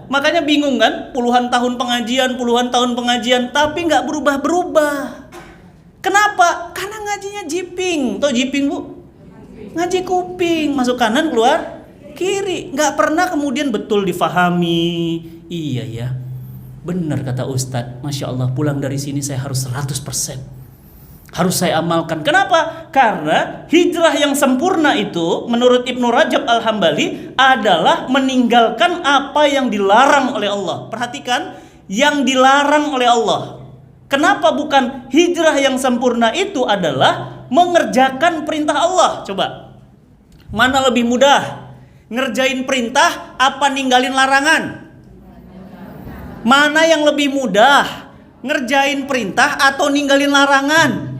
Makanya bingung kan, puluhan tahun pengajian, tapi nggak berubah-berubah. Kenapa? Karena ngajinya jiping. Tahu jiping, Bu? Ngaji kuping, masuk kanan keluar kiri, nggak pernah kemudian betul difahami. Iya ya, benar kata Ustadz, Masya Allah, pulang dari sini saya harus 100%, harus saya amalkan. Kenapa? Karena hijrah yang sempurna itu menurut Ibnu Rajab Al-Hambali adalah meninggalkan apa yang dilarang oleh Allah. Perhatikan, yang dilarang oleh Allah. Kenapa bukan hijrah yang sempurna itu adalah mengerjakan perintah Allah? Coba, mana lebih mudah? Ngerjain perintah apa ninggalin larangan? Mana yang lebih mudah? Ngerjain perintah atau ninggalin larangan?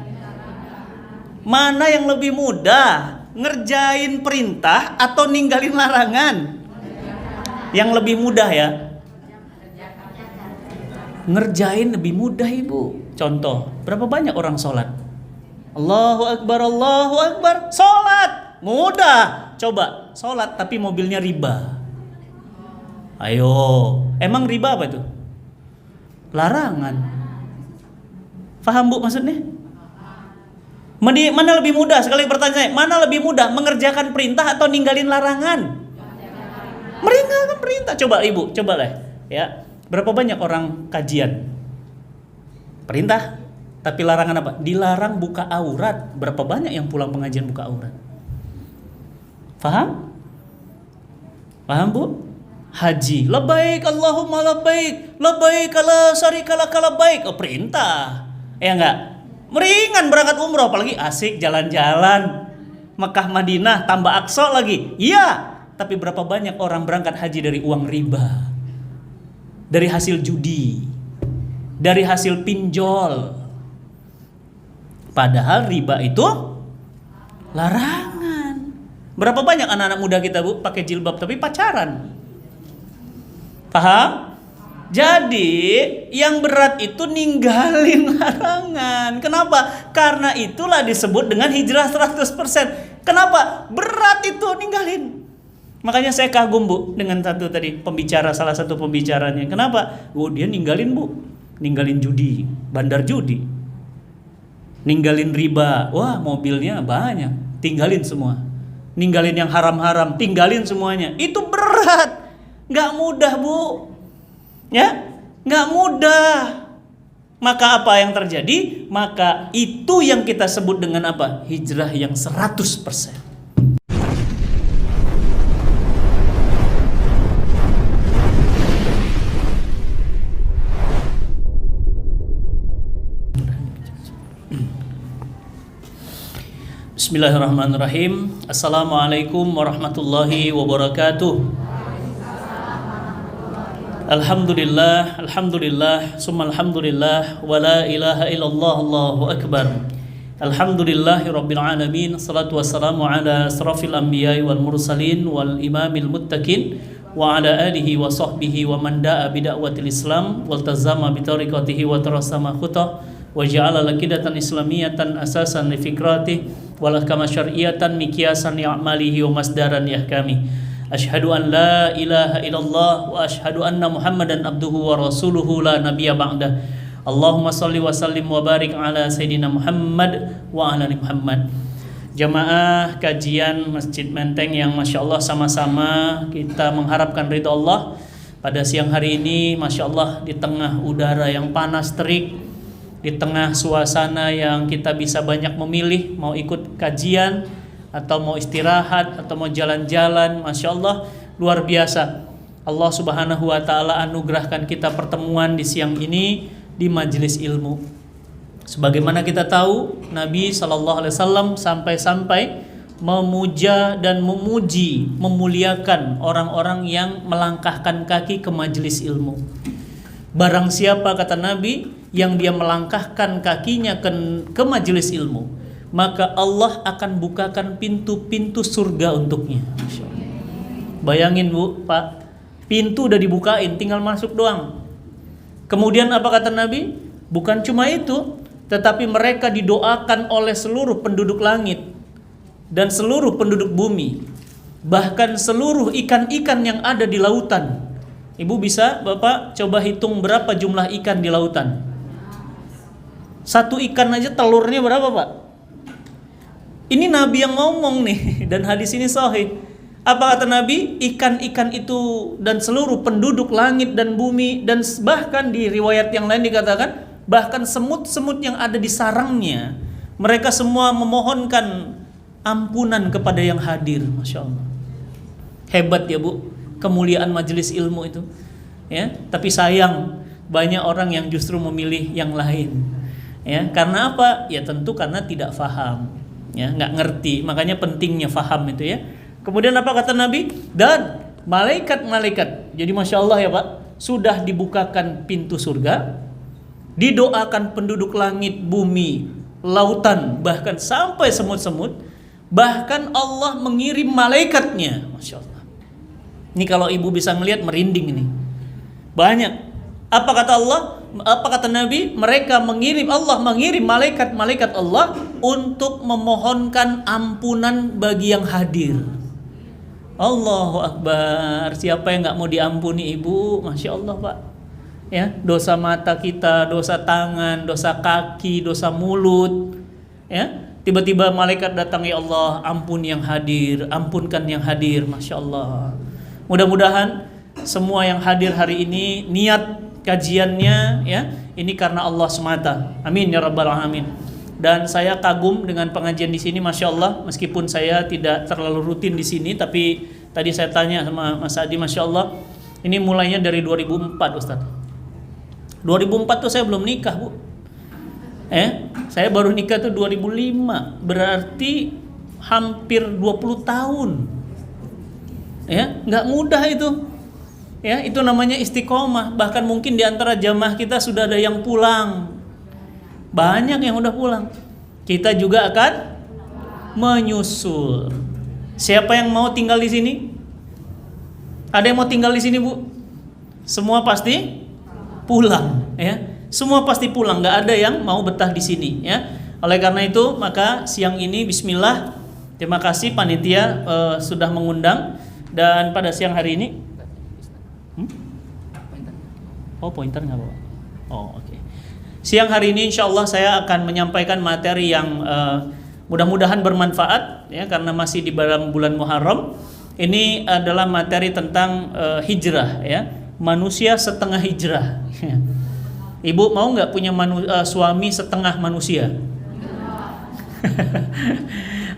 Mana yang lebih mudah? Ngerjain perintah atau ninggalin larangan? Yang lebih mudah ya? Ngerjain lebih mudah, Ibu. Contoh, berapa banyak orang sholat? Allahu Akbar, sholat mudah. Coba sholat tapi mobilnya riba. Ayo, emang riba apa itu? Larangan. Paham, Bu, maksudnya? Mana lebih mudah? Sekali bertanya, mana lebih mudah? Mengerjakan perintah atau ninggalin larangan? Meninggalkan perintah. Coba Ibu, coba lah ya. Berapa banyak orang kajian? Perintah, tapi larangan apa? Dilarang buka aurat. Berapa banyak yang pulang pengajian buka aurat? Paham? Paham, Bu? Haji, labbaik Allahumma labbaik, labbaik la syarika lak labbaik. Oh, perintah. Ya enggak? Meringan berangkat umroh, apalagi asik jalan-jalan Mekah Madinah tambah Aqsa lagi. Iya, tapi berapa banyak orang berangkat haji dari uang riba, dari hasil judi, dari hasil pinjol. Padahal riba itu larangan. Berapa banyak anak-anak muda kita, Bu, pakai jilbab tapi pacaran? Paham? Jadi yang berat itu ninggalin larangan. Kenapa? Karena itulah disebut dengan hijrah 100%. Kenapa? Berat itu ninggalin. Makanya saya kagum, Bu, dengan salah satu pembicaranya. Kenapa? Oh, dia ninggalin, Bu. Ninggalin judi, bandar judi. Ninggalin riba. Wah, mobilnya banyak. Tinggalin semua. Ninggalin yang haram-haram, tinggalin semuanya. Itu berat. Nggak mudah, Bu. Ya, nggak mudah. Maka apa yang terjadi? Maka itu yang kita sebut dengan apa? Hijrah yang 100%. Bismillahirrahmanirrahim. Assalamualaikum warahmatullahi wabarakatuh. Alhamdulillah, alhamdulillah, summa alhamdulillah, wa la ilaha illallah, Allahu akbar. Alhamdulillahi rabbil alamin, salatu wassalamu ala asrafil anbiya'i wal mursalin wal imamil muttaqin wa ala alihi wa sahbihi wa man da'a bida'watil islam wal tazama bitariqatihi wa tarasama khutah wa ja'ala lakidatan islamiyatan asasan li fikrati wal ahkama syar'iyatan miqyasan li'amalihi wa masdaran yahkami. Asyhadu an la ilaha illallah wa asyhadu anna Muhammadan abduhu wa rasuluhu la nabiyya ba'dah. Allahumma salli wa sallim wa barik ala Sayyidina Muhammad wa ala ali Muhammad. Jamaah kajian Masjid Menteng yang Masya Allah sama-sama kita mengharapkan ridha Allah pada siang hari ini. Masya Allah, di tengah udara yang panas terik, di tengah suasana yang kita bisa banyak memilih mau ikut kajian atau mau istirahat atau mau jalan-jalan. Masya Allah, luar biasa. Allah Subhanahu wa ta'ala anugerahkan kita pertemuan di siang ini di majelis ilmu. Sebagaimana kita tahu, Nabi SAW sampai-sampai memuja dan memuji, memuliakan orang-orang yang melangkahkan kaki ke majelis ilmu. Barang siapa, kata Nabi, yang dia melangkahkan kakinya ke majelis ilmu, maka Allah akan bukakan pintu-pintu surga untuknya. Bayangin, Bu, Pak, pintu udah dibukain, tinggal masuk doang. Kemudian apa kata Nabi? Bukan cuma itu, tetapi mereka didoakan oleh seluruh penduduk langit dan seluruh penduduk bumi, bahkan seluruh ikan-ikan yang ada di lautan. Ibu bisa, Bapak coba hitung berapa jumlah ikan di lautan. Satu ikan aja telurnya berapa, Pak? Ini Nabi yang ngomong nih, dan hadis ini sahih. Apa kata Nabi? Ikan-ikan itu dan seluruh penduduk langit dan bumi, dan bahkan di riwayat yang lain dikatakan bahkan semut-semut yang ada di sarangnya, mereka semua memohonkan ampunan kepada yang hadir. Masya Allah. Hebat ya Bu, kemuliaan majelis ilmu itu. Ya, tapi sayang banyak orang yang justru memilih yang lain. Ya, karena apa? Ya tentu karena tidak faham. Ya, nggak ngerti. Makanya pentingnya faham itu ya. Kemudian apa kata Nabi? Dan malaikat-malaikat. Jadi Masya Allah ya Pak, sudah dibukakan pintu surga, didoakan penduduk langit, bumi, lautan, bahkan sampai semut-semut. Bahkan Allah mengirim malaikatnya. Masya Allah. Ini kalau ibu bisa melihat merinding ini. Banyak. Apa kata Allah? Apa kata Nabi? Allah mengirim malaikat-malaikat Allah untuk memohonkan ampunan bagi yang hadir. Allahu Akbar. Siapa yang gak mau diampuni ibu? Masya Allah Pak. Ya, dosa mata kita, dosa tangan, dosa kaki, dosa mulut. Ya, tiba-tiba malaikat datang, ya Allah, ampun yang hadir, ampunkan yang hadir. Masya Allah. Mudah-mudahan semua yang hadir hari ini niat kajiannya ya ini karena Allah semata. Amin ya rabbal alamin. Dan saya kagum dengan pengajian di sini, Masya Allah. Meskipun saya tidak terlalu rutin di sini, tapi tadi saya tanya sama Mas Adi, Masya Allah, ini mulainya dari 2004 Ustaz. 2004 tuh saya belum nikah Bu. Saya baru nikah tuh 2005, berarti hampir 20 tahun. Ya, nggak mudah itu. Ya, itu namanya istiqomah. Bahkan mungkin di antara jamaah kita sudah ada yang pulang. Banyak yang udah pulang. Kita juga akan menyusul. Siapa yang mau tinggal di sini? Ada yang mau tinggal di sini, Bu? Semua pasti pulang, ya. Semua pasti pulang, nggak ada yang mau betah di sini, ya. Oleh karena itu, maka siang ini bismillah, terima kasih panitia sudah mengundang, dan pada siang hari ini pointer nggak Bapak? Oke. Siang hari ini insya Allah saya akan menyampaikan materi yang mudah-mudahan bermanfaat ya, karena masih di bulan Muharram. Ini adalah materi tentang hijrah ya, manusia setengah hijrah. Ibu mau nggak punya suami setengah manusia?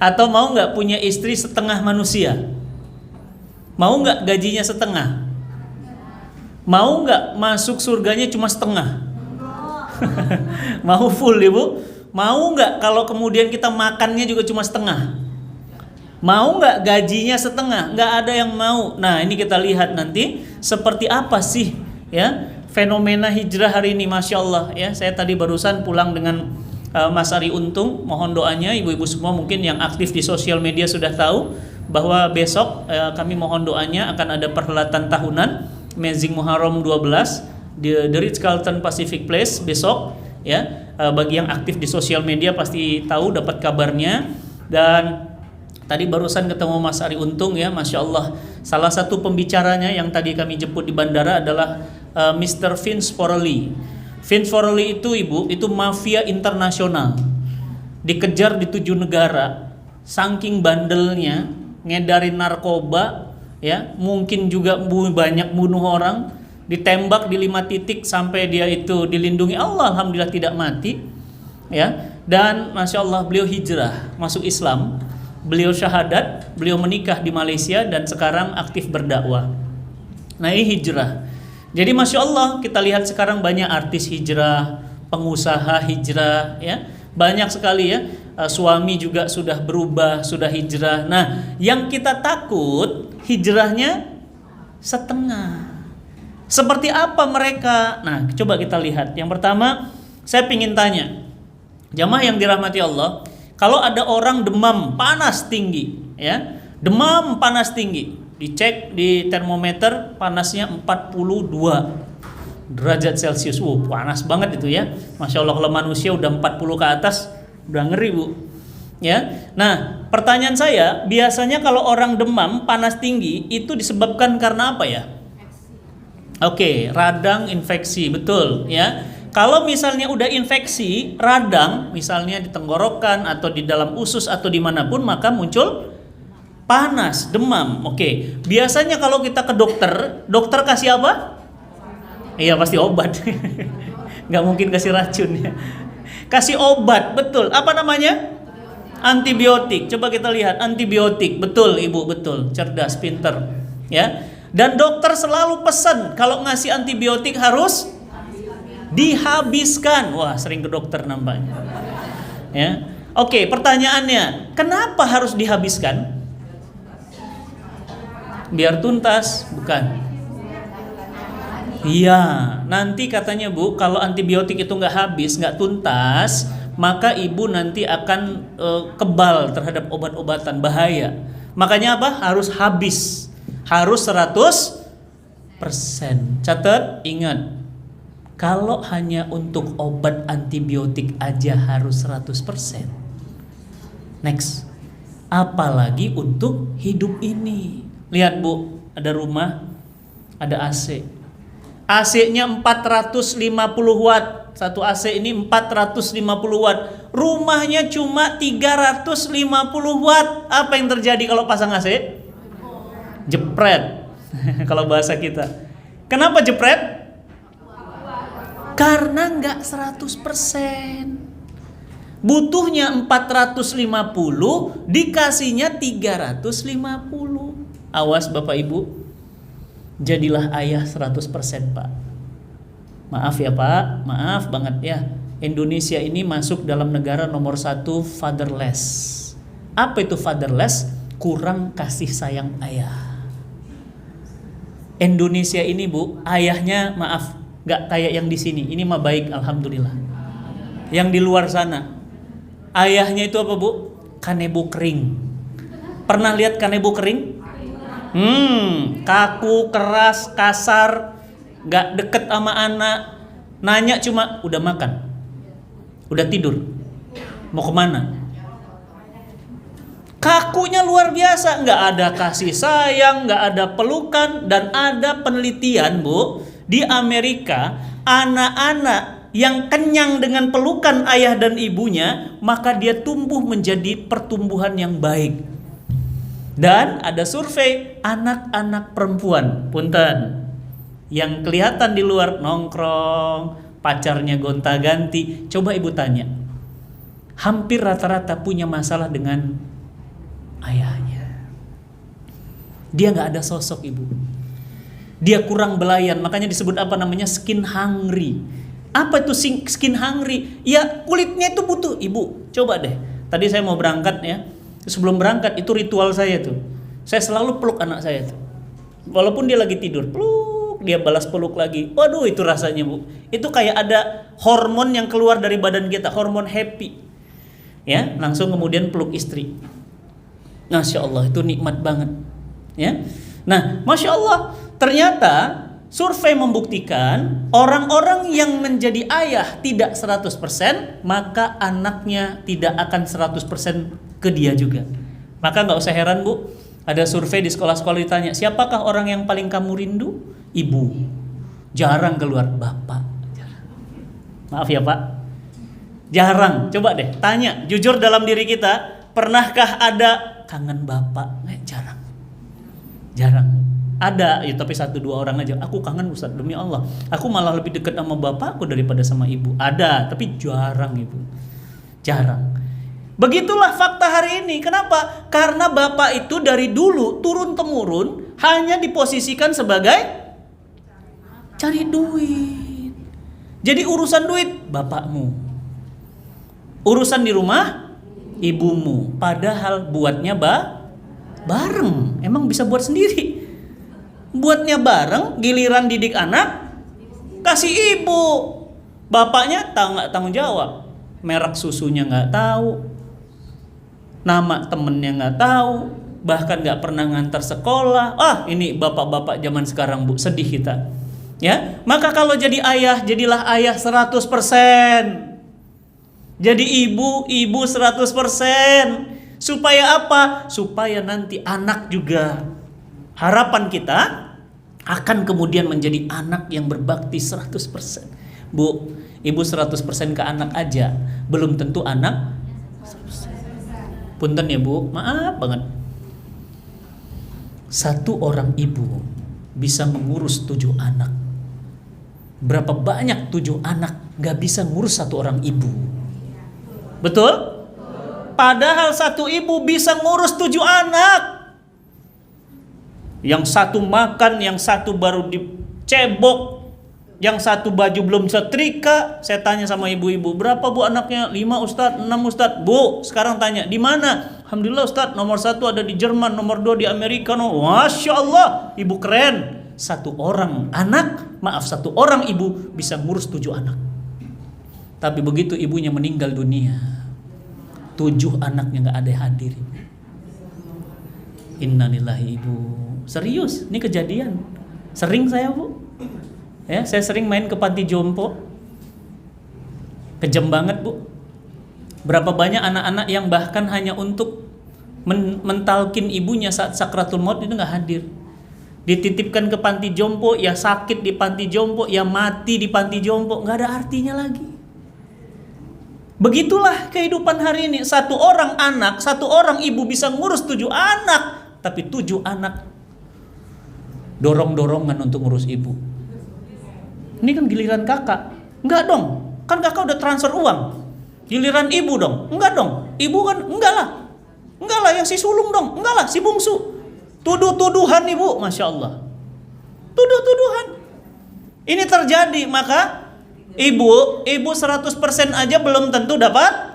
Atau mau nggak punya istri setengah manusia? Mau nggak gajinya setengah? Mau nggak masuk surganya cuma setengah? Mau full ibu? Mau nggak kalau kemudian kita makannya juga cuma setengah? Mau nggak gajinya setengah? Nggak ada yang mau. Nah ini kita lihat nanti seperti apa sih ya fenomena hijrah hari ini. Masya Allah ya, saya tadi barusan pulang dengan Mas Ari Untung. Mohon doanya ibu-ibu semua mungkin yang aktif di sosial media sudah tahu bahwa besok kami mohon doanya akan ada perhelatan tahunan Amazing Muharram 12 di The Ritz-Carlton Pacific Place besok ya. Bagi yang aktif di sosial media pasti tahu, dapat kabarnya. Dan tadi barusan ketemu Mas Ari Untung ya, Masya Allah. Salah satu pembicaranya yang tadi kami jemput di bandara adalah Mr. Vince Forley. Vince Forley itu ibu, itu mafia internasional, dikejar di 7 negara, saking bandelnya, ngedarin narkoba ya, mungkin juga banyak bunuh orang, ditembak di 5 titik sampai dia itu dilindungi Allah, alhamdulillah tidak mati ya. Dan Masya Allah beliau hijrah masuk Islam, beliau syahadat, beliau menikah di Malaysia dan sekarang aktif berdakwah. Nah ini hijrah. Jadi Masya Allah kita lihat sekarang banyak artis hijrah, pengusaha hijrah ya, banyak sekali ya. Suami juga sudah berubah, sudah hijrah. Nah yang kita takut hijrahnya setengah. Seperti apa mereka? Nah coba kita lihat. Yang pertama saya ingin tanya jamaah yang dirahmati Allah, kalau ada orang demam panas tinggi ya, demam panas tinggi, dicek di termometer panasnya 42 derajat Celcius. Panas banget itu ya. Masya Allah, kalau manusia udah 40 ke atas udah ngeri Bu ya. Nah pertanyaan saya, biasanya kalau orang demam panas tinggi itu disebabkan karena apa ya? Oke, radang infeksi, betul ya. Kalau misalnya udah infeksi, radang, misalnya di tenggorokan atau di dalam usus atau dimanapun, maka muncul panas, demam. Oke, biasanya kalau kita ke dokter, dokter kasih apa? Iya pasti obat. Nggak mungkin kasih racun ya. Kasih obat, betul. Apa namanya? Antibiotik. Coba kita lihat antibiotik. Betul, Ibu, betul. Cerdas, pinter. Ya. Dan dokter selalu pesan kalau ngasih antibiotik harus dihabiskan. Wah, sering ke dokter nampaknya. Ya. Oke, pertanyaannya, kenapa harus dihabiskan? Biar tuntas, bukan? Iya, nanti katanya Bu, kalau antibiotik itu nggak habis, nggak tuntas, maka ibu nanti akan kebal terhadap obat-obatan, bahaya. Makanya apa? Harus habis, harus 100%. Catat, ingat, kalau hanya untuk obat antibiotik aja harus 100%. Next, apalagi untuk hidup ini. Lihat Bu, ada rumah, ada AC. AC-nya 450 watt. Satu AC ini 450 watt. Rumahnya cuma 350 watt. Apa yang terjadi kalau pasang AC? Jepret. Kalau bahasa kita. Kenapa jepret? Karena nggak 100%. Butuhnya 450, dikasihnya 350. Awas Bapak Ibu. Jadilah ayah 100% Pak. Maaf ya Pak, maaf banget ya. Indonesia ini masuk dalam negara nomor 1 fatherless. Apa itu fatherless? Kurang kasih sayang ayah. Indonesia ini Bu, ayahnya maaf, gak kayak yang di sini. Ini mah baik, alhamdulillah. Yang di luar sana, ayahnya itu apa Bu? Kanebo kering. Pernah lihat kanebo kering? Kaku, keras, kasar, gak deket sama anak. Nanya cuma, udah makan? Udah tidur? Mau kemana? Kakunya luar biasa. Gak ada kasih sayang, gak ada pelukan. Dan ada penelitian Bu, di Amerika, anak-anak yang kenyang dengan pelukan ayah dan ibunya, maka dia tumbuh menjadi pertumbuhan yang baik. Dan ada survei anak-anak perempuan, punten, yang kelihatan di luar nongkrong, pacarnya gonta-ganti. Coba ibu tanya, hampir rata-rata punya masalah dengan ayahnya. Dia nggak ada sosok ibu. Dia kurang belayan, makanya disebut apa namanya, skin hungry. Apa itu skin hungry? Ya kulitnya itu butuh. Ibu, coba deh. Tadi saya mau berangkat ya. Sebelum berangkat itu ritual saya tuh. Saya selalu peluk anak saya tuh. Walaupun dia lagi tidur, peluk, dia balas peluk lagi. Waduh, itu rasanya Bu. Itu kayak ada hormon yang keluar dari badan kita, hormon happy. Ya, langsung kemudian peluk istri. Masya Allah, itu nikmat banget. Ya. Nah, Masya Allah, ternyata survei membuktikan orang-orang yang menjadi ayah tidak 100%, maka anaknya tidak akan 100% ke dia juga. Maka gak usah heran Bu, ada survei di sekolah-sekolah ditanya, siapakah orang yang paling kamu rindu? Ibu. Jarang keluar bapak. Jarang. Maaf ya Pak, jarang. Coba deh tanya jujur dalam diri kita, pernahkah ada kangen bapak? Jarang. Jarang. Ada ya, tapi 1-2 orang aja. Aku kangen Ustaz, demi Allah, aku malah lebih dekat sama bapakku daripada sama ibu. Ada, tapi jarang Ibu. Jarang. Begitulah fakta hari ini. Kenapa? Karena bapak itu dari dulu turun-temurun hanya diposisikan sebagai cari duit. Jadi urusan duit bapakmu, urusan di rumah ibumu. Padahal buatnya bareng. Emang bisa buat sendiri. Buatnya bareng, giliran didik anak kasih ibu. Bapaknya nggak tanggung jawab. Merek susunya nggak tahu, nama temennya nggak tahu, bahkan nggak pernah ngantar sekolah. Ini bapak-bapak zaman sekarang Bu, sedih kita. Ya, maka kalau jadi ayah, jadilah ayah 100%. Jadi ibu 100%. Supaya apa? Supaya nanti anak juga. Harapan kita, akan kemudian menjadi anak yang berbakti 100%. Bu, ibu 100% ke anak aja belum tentu anak 100%. Punten ya Bu, maaf banget. Satu orang ibu bisa mengurus 7 anak. Berapa banyak 7 anak gak bisa ngurus satu orang ibu? Betul? Padahal satu ibu bisa ngurus 7 anak. Yang satu makan, yang satu baru dicebok, yang satu baju belum setrika. Saya tanya sama ibu-ibu, berapa Bu anaknya? 5 Ustadz, 6 Ustadz. Bu, sekarang tanya, di mana? Alhamdulillah Ustadz, nomor 1 ada di Jerman, nomor 2 di Amerika. Masya Allah, ibu keren. Satu orang ibu bisa ngurus 7 anak. Tapi begitu ibunya meninggal dunia, 7 anaknya gak ada yang hadir. Innalillahi ibu. Serius, ini kejadian. Sering saya Bu. Ya, saya sering main ke panti jompo. Kejam banget Bu. Berapa banyak anak-anak yang bahkan hanya untuk mentalkin ibunya saat sakratul maut itu gak hadir. Dititipkan ke panti jompo, ya sakit di panti jompo, ya mati di panti jompo, gak ada artinya lagi. Begitulah kehidupan hari ini. Satu orang anak, satu orang ibu bisa ngurus 7 anak. Tapi 7 anak dorong-dorongan untuk ngurus ibu. Ini kan giliran kakak. Enggak dong, kan kakak udah transfer uang. Giliran ibu dong. Enggak dong, ibu kan enggak lah yang si sulung dong. Enggak lah si bungsu. Tuduh-tuduhan ibu, Masya Allah. Tuduh-tuduhan. Ini terjadi, maka ibu 100% aja belum tentu dapat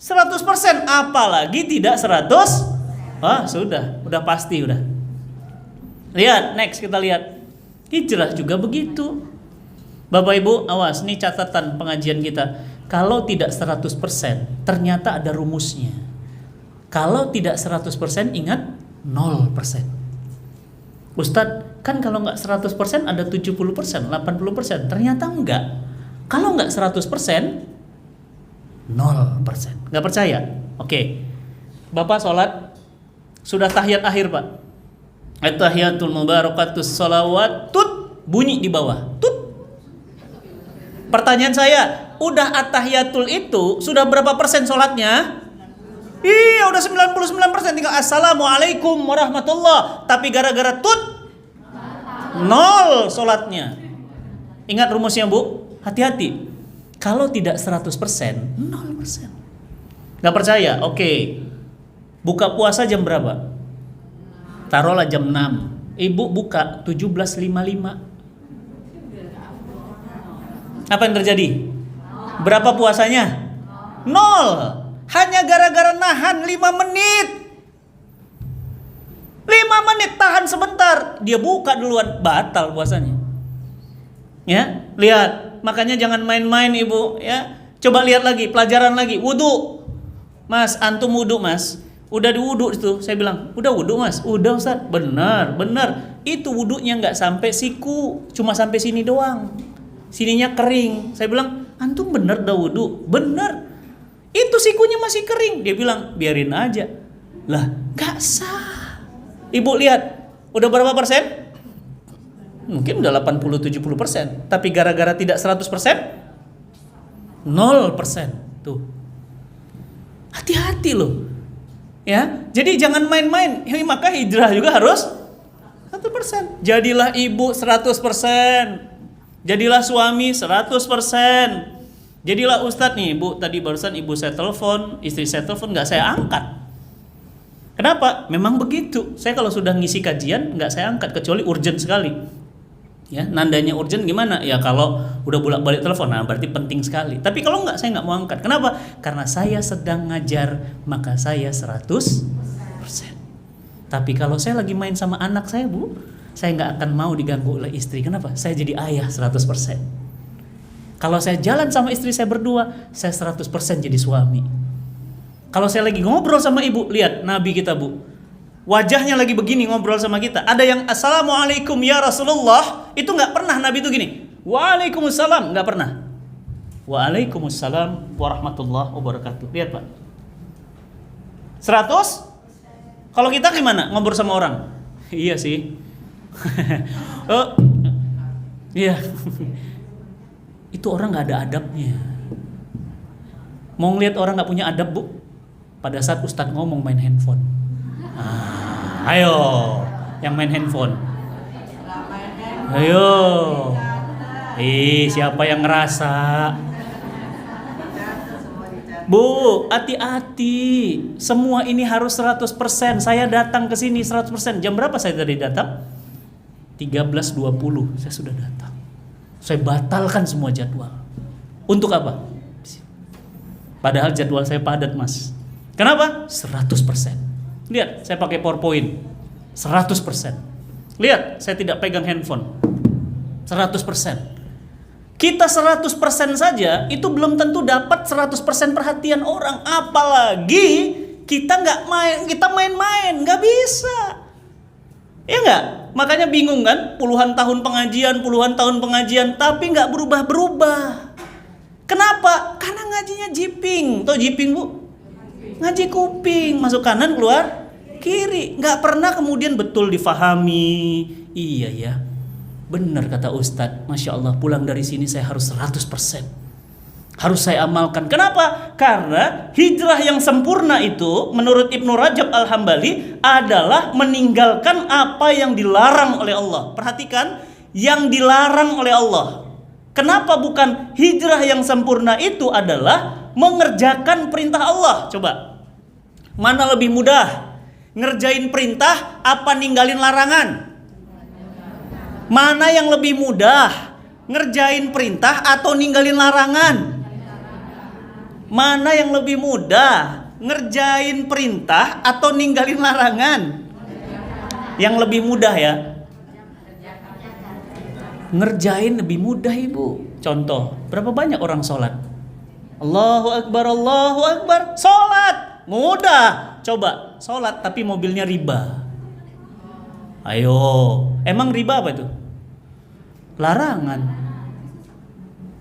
100%, apalagi tidak 100. Wah, udah pasti udah. Lihat, next kita lihat. Hijrah juga begitu. Bapak Ibu, awas, ini catatan pengajian kita. Kalau tidak 100%, ternyata ada rumusnya. Kalau tidak 100%, ingat 0%. Ustadz, kan kalau nggak 100% ada 70%, 80%. Ternyata enggak. Kalau nggak 100%, 0%. Nggak percaya? Oke. Bapak sholat, sudah tahiyat akhir Pak. At-tahiyatul mubarakatus sholawatut, bunyi di bawah. Tut. Pertanyaan saya, udah at-tahiyatul itu sudah berapa persen sholatnya? Iya, udah 99%, tinggal assalamualaikum warahmatullah. Tapi gara-gara tut, 0 sholatnya. Ingat rumusnya Bu, hati-hati. Kalau tidak 100%, 0%. Gak percaya? Oke. Buka puasa jam berapa? Taruhlah jam 6. Ibu buka 17.55. Apa yang terjadi? Berapa puasanya? 0. Hanya gara-gara nahan 5 menit. 5 menit tahan sebentar, dia buka duluan, batal puasanya. Ya, lihat. Makanya jangan main-main Ibu, ya. Coba lihat lagi, pelajaran lagi, wudu. Mas, antum wudu Mas. Udah diwudu itu, saya bilang, udah wudu Mas, udah Ustaz, benar. Itu wudunya nggak sampai siku, cuma sampai sini doang, sininya kering. Saya bilang, antum bener dah wudu, bener. Itu sikunya masih kering, dia bilang, biarin aja. Lah, nggak sah. Ibu lihat, udah berapa persen? Mungkin udah 80-70%, tapi gara-gara tidak 100%, 0%. Tuh, hati-hati loh. Ya, jadi jangan main-main. Ya, maka hijrah juga harus 100%. Jadilah ibu 100%. Jadilah suami 100%. Jadilah ustadz nih, Bu. Tadi barusan ibu saya telepon, istri saya telepon, nggak saya angkat. Kenapa? Memang begitu. Saya kalau sudah ngisi kajian nggak saya angkat kecuali urgent sekali. Ya, nandanya urgent gimana? Ya kalau udah bolak-balik telepon, nah berarti penting sekali. Tapi kalau enggak, saya enggak mau angkat. Kenapa? Karena saya sedang ngajar, maka saya 100%. Tapi kalau saya lagi main sama anak saya, Bu, saya enggak akan mau diganggu oleh istri. Kenapa? Saya jadi ayah 100%. Kalau saya jalan sama istri saya berdua, saya 100% jadi suami. Kalau saya lagi ngobrol sama ibu, lihat Nabi kita, Bu. Wajahnya lagi begini ngobrol sama kita. Ada yang assalamualaikum ya Rasulullah, itu nggak pernah Nabi itu gini. Waalaikumsalam, nggak pernah. Waalaikumsalam warahmatullahi wabarakatuh. Lihat Pak. 100? Kalau kita gimana ngobrol sama orang? Iya sih. Oh, iya. Itu orang nggak ada adabnya. Mau ngeliat orang nggak punya adab, Bu? Pada saat Ustadz ngomong main handphone. Ayo, yang main handphone. Ayo. Siapa yang ngerasa? Bu, hati-hati. Semua ini harus 100%. Saya datang ke sini 100%. Jam berapa saya tadi datang? 13.20 saya sudah datang. Saya batalkan semua jadwal. Untuk apa? Padahal jadwal saya padat, Mas. Kenapa? 100%. Lihat, saya pakai PowerPoint. 100%. Lihat, saya tidak pegang handphone. 100%. Kita 100% saja itu belum tentu dapat 100% perhatian orang, apalagi kita main-main, nggak bisa. Ya nggak? Makanya bingung kan? Puluhan tahun pengajian, tapi nggak berubah-berubah. Kenapa? Karena ngajinya jiping. Tahu jiping, Bu? Ngaji kuping, masuk kanan keluar kiri, nggak pernah kemudian betul difahami. Iya ya. Benar kata Ustadz, Masya Allah, pulang dari sini saya harus 100%. Harus saya amalkan. Kenapa? Karena hijrah yang sempurna itu menurut Ibnu Rajab Al-Hambali adalah meninggalkan apa yang dilarang oleh Allah. Perhatikan, yang dilarang oleh Allah. Kenapa bukan hijrah yang sempurna itu adalah mengerjakan perintah Allah? Coba, mana lebih mudah? Ngerjain perintah apa ninggalin larangan? Mana yang lebih mudah? Ngerjain perintah atau ninggalin larangan? Mana yang lebih mudah? Ngerjain perintah atau ninggalin larangan? Yang lebih mudah ya. Ngerjain lebih mudah, Ibu. Contoh, berapa banyak orang sholat? Allahu Akbar, sholat mudah. Coba, sholat tapi mobilnya riba. Ayo, emang riba apa itu? Larangan.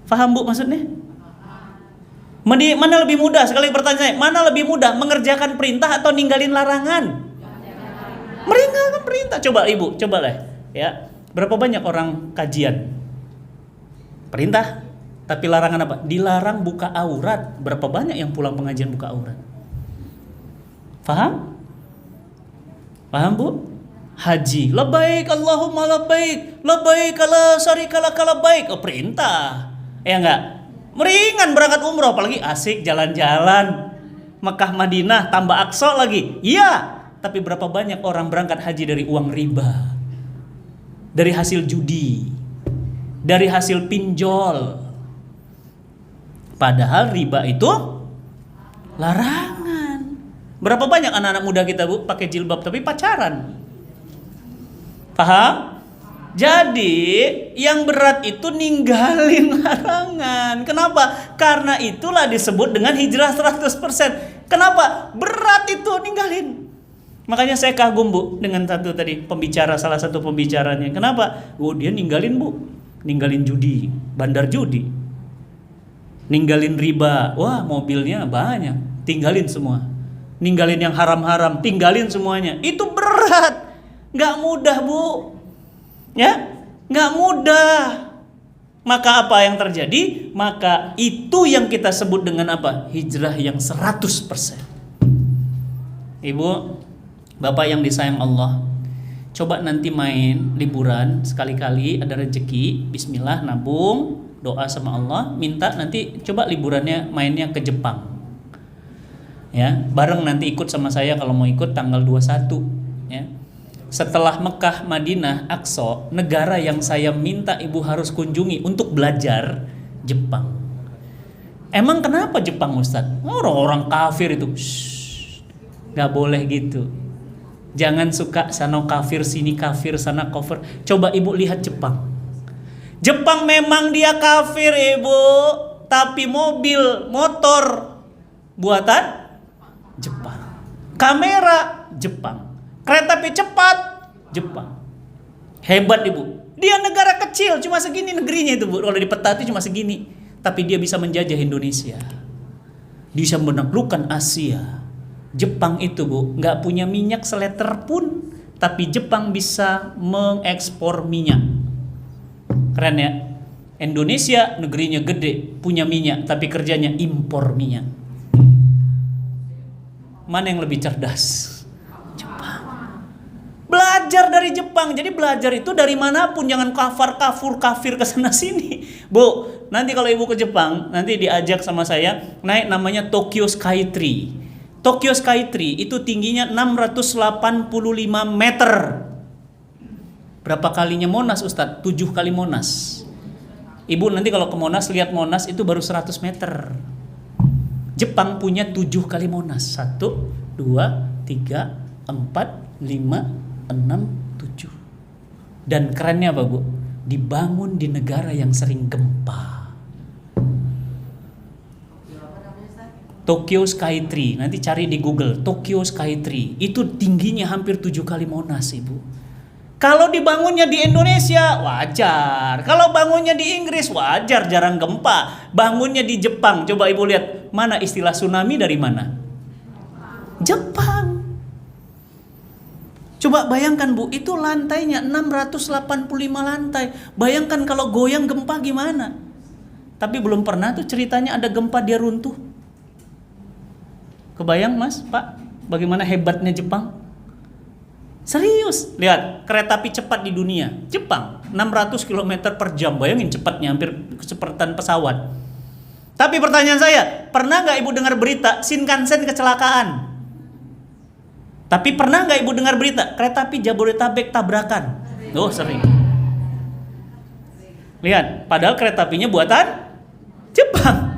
Paham, Bu, maksudnya? Mana lebih mudah? Sekali pertanyaan, mana lebih mudah? Mengerjakan perintah atau ninggalin larangan? Meninggalkan perintah. Coba Ibu, coba lah ya. Berapa banyak orang kajian? Perintah, tapi larangan apa? Dilarang buka aurat. Berapa banyak yang pulang pengajian buka aurat? Paham? Paham, Bu? Haji, labbaik Allahumma labbaik, labbaik la syarika lak labbaik. Oh, perintah. Ya enggak? Meringan berangkat umroh, apalagi asik jalan-jalan Mekah Madinah tambah Aqsa lagi. Iya, tapi berapa banyak orang berangkat haji dari uang riba, dari hasil judi, dari hasil pinjol. Padahal riba itu larangan. Berapa banyak anak-anak muda kita, Bu, pakai jilbab tapi pacaran? Paham? Jadi yang berat itu ninggalin larangan. Kenapa? Karena itulah disebut dengan hijrah 100%. Kenapa? Berat itu ninggalin. Makanya saya kagum, Bu, dengan salah satu pembicaranya. Kenapa? Oh, dia ninggalin, Bu. Ninggalin judi, bandar judi. Ninggalin riba. Wah, mobilnya banyak. Tinggalin semua. Ninggalin yang haram-haram, tinggalin semuanya. Itu berat. Nggak mudah, Bu. Ya, nggak mudah. Maka apa yang terjadi? Maka itu yang kita sebut dengan apa? Hijrah yang 100%. Ibu, Bapak yang disayang Allah, coba nanti main liburan sekali-kali ada rezeki, bismillah, nabung, doa sama Allah, minta nanti coba liburannya mainnya ke Jepang. Ya, bareng nanti ikut sama saya kalau mau ikut tanggal 21, ya. Setelah Mekah, Madinah, Aqsa, negara yang saya minta ibu harus kunjungi untuk belajar, Jepang. Emang kenapa Jepang, Ustadz? Orang-orang kafir itu. Gak boleh gitu. Jangan suka sana kafir, sini kafir, sana kafir. Coba ibu lihat Jepang. Jepang memang dia kafir, ibu. Tapi mobil, motor buatan Jepang. Kamera Jepang. Kereta api cepat Jepang. Hebat, Ibu. Dia negara kecil, cuma segini negerinya itu, Bu. Kalau di peta itu cuma segini, tapi dia bisa menjajah Indonesia. Bisa menaklukkan Asia. Jepang itu, Bu, nggak punya minyak seleter pun, tapi Jepang bisa mengekspor minyak. Keren ya. Indonesia negerinya gede, punya minyak, tapi kerjanya impor minyak. Mana yang lebih cerdas? Jepang. Belajar dari Jepang. Jadi belajar itu dari manapun, jangan kafir ke sana sini. Bu, nanti kalau ibu ke Jepang, nanti diajak sama saya naik namanya Tokyo Skytree. Tokyo Skytree itu tingginya 685 meter. Berapa kalinya Monas, Ustadz? 7 kali Monas. Ibu nanti kalau ke Monas, lihat Monas itu baru 100 meter. Jepang punya 7 kali Monas. 1, 2, 3, 4, 5, 6, 7. Dan kerennya apa, Bu? Dibangun di negara yang sering gempa. Tokyo Skytree, nanti cari di Google, Tokyo Skytree. Itu tingginya hampir 7 kali Monas, Ibu. Kalau dibangunnya di Indonesia, wajar. Kalau bangunnya di Inggris, wajar, jarang gempa. Bangunnya di Jepang, coba ibu lihat, mana istilah tsunami dari mana? Jepang. Coba bayangkan, Bu, itu lantainya 685 lantai. Bayangkan kalau goyang gempa gimana? Tapi belum pernah tuh ceritanya ada gempa dia runtuh. Kebayang, Mas, Pak, bagaimana hebatnya Jepang? Serius, lihat kereta api cepat di dunia, Jepang 600 km per jam, bayangin cepatnya hampir kecepatan pesawat. Tapi pertanyaan saya, pernah nggak ibu dengar berita Shinkansen kecelakaan? Tapi pernah nggak ibu dengar berita kereta api Jabodetabek tabrakan? Oh, sering. Lihat, padahal kereta apinya buatan Jepang.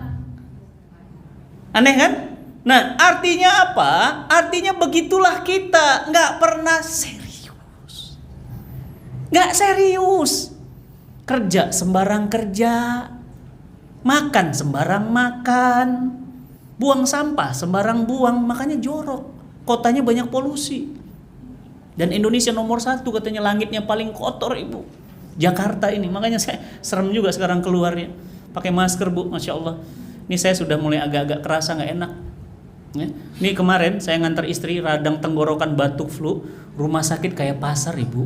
Aneh kan? Nah, artinya apa? Artinya begitulah kita, nggak pernah serius. Nggak serius. Kerja sembarang kerja, makan sembarang makan, buang sampah sembarang buang, makanya jorok. Kotanya banyak polusi. Dan Indonesia nomor 1 katanya langitnya paling kotor, Ibu. Jakarta ini, makanya saya serem juga sekarang keluarnya. Pakai masker, Bu, Masya Allah. Ini saya sudah mulai agak-agak kerasa nggak enak. Ya. Ini kemarin saya ngantar istri radang tenggorokan batuk flu, rumah sakit kayak pasar, Ibu.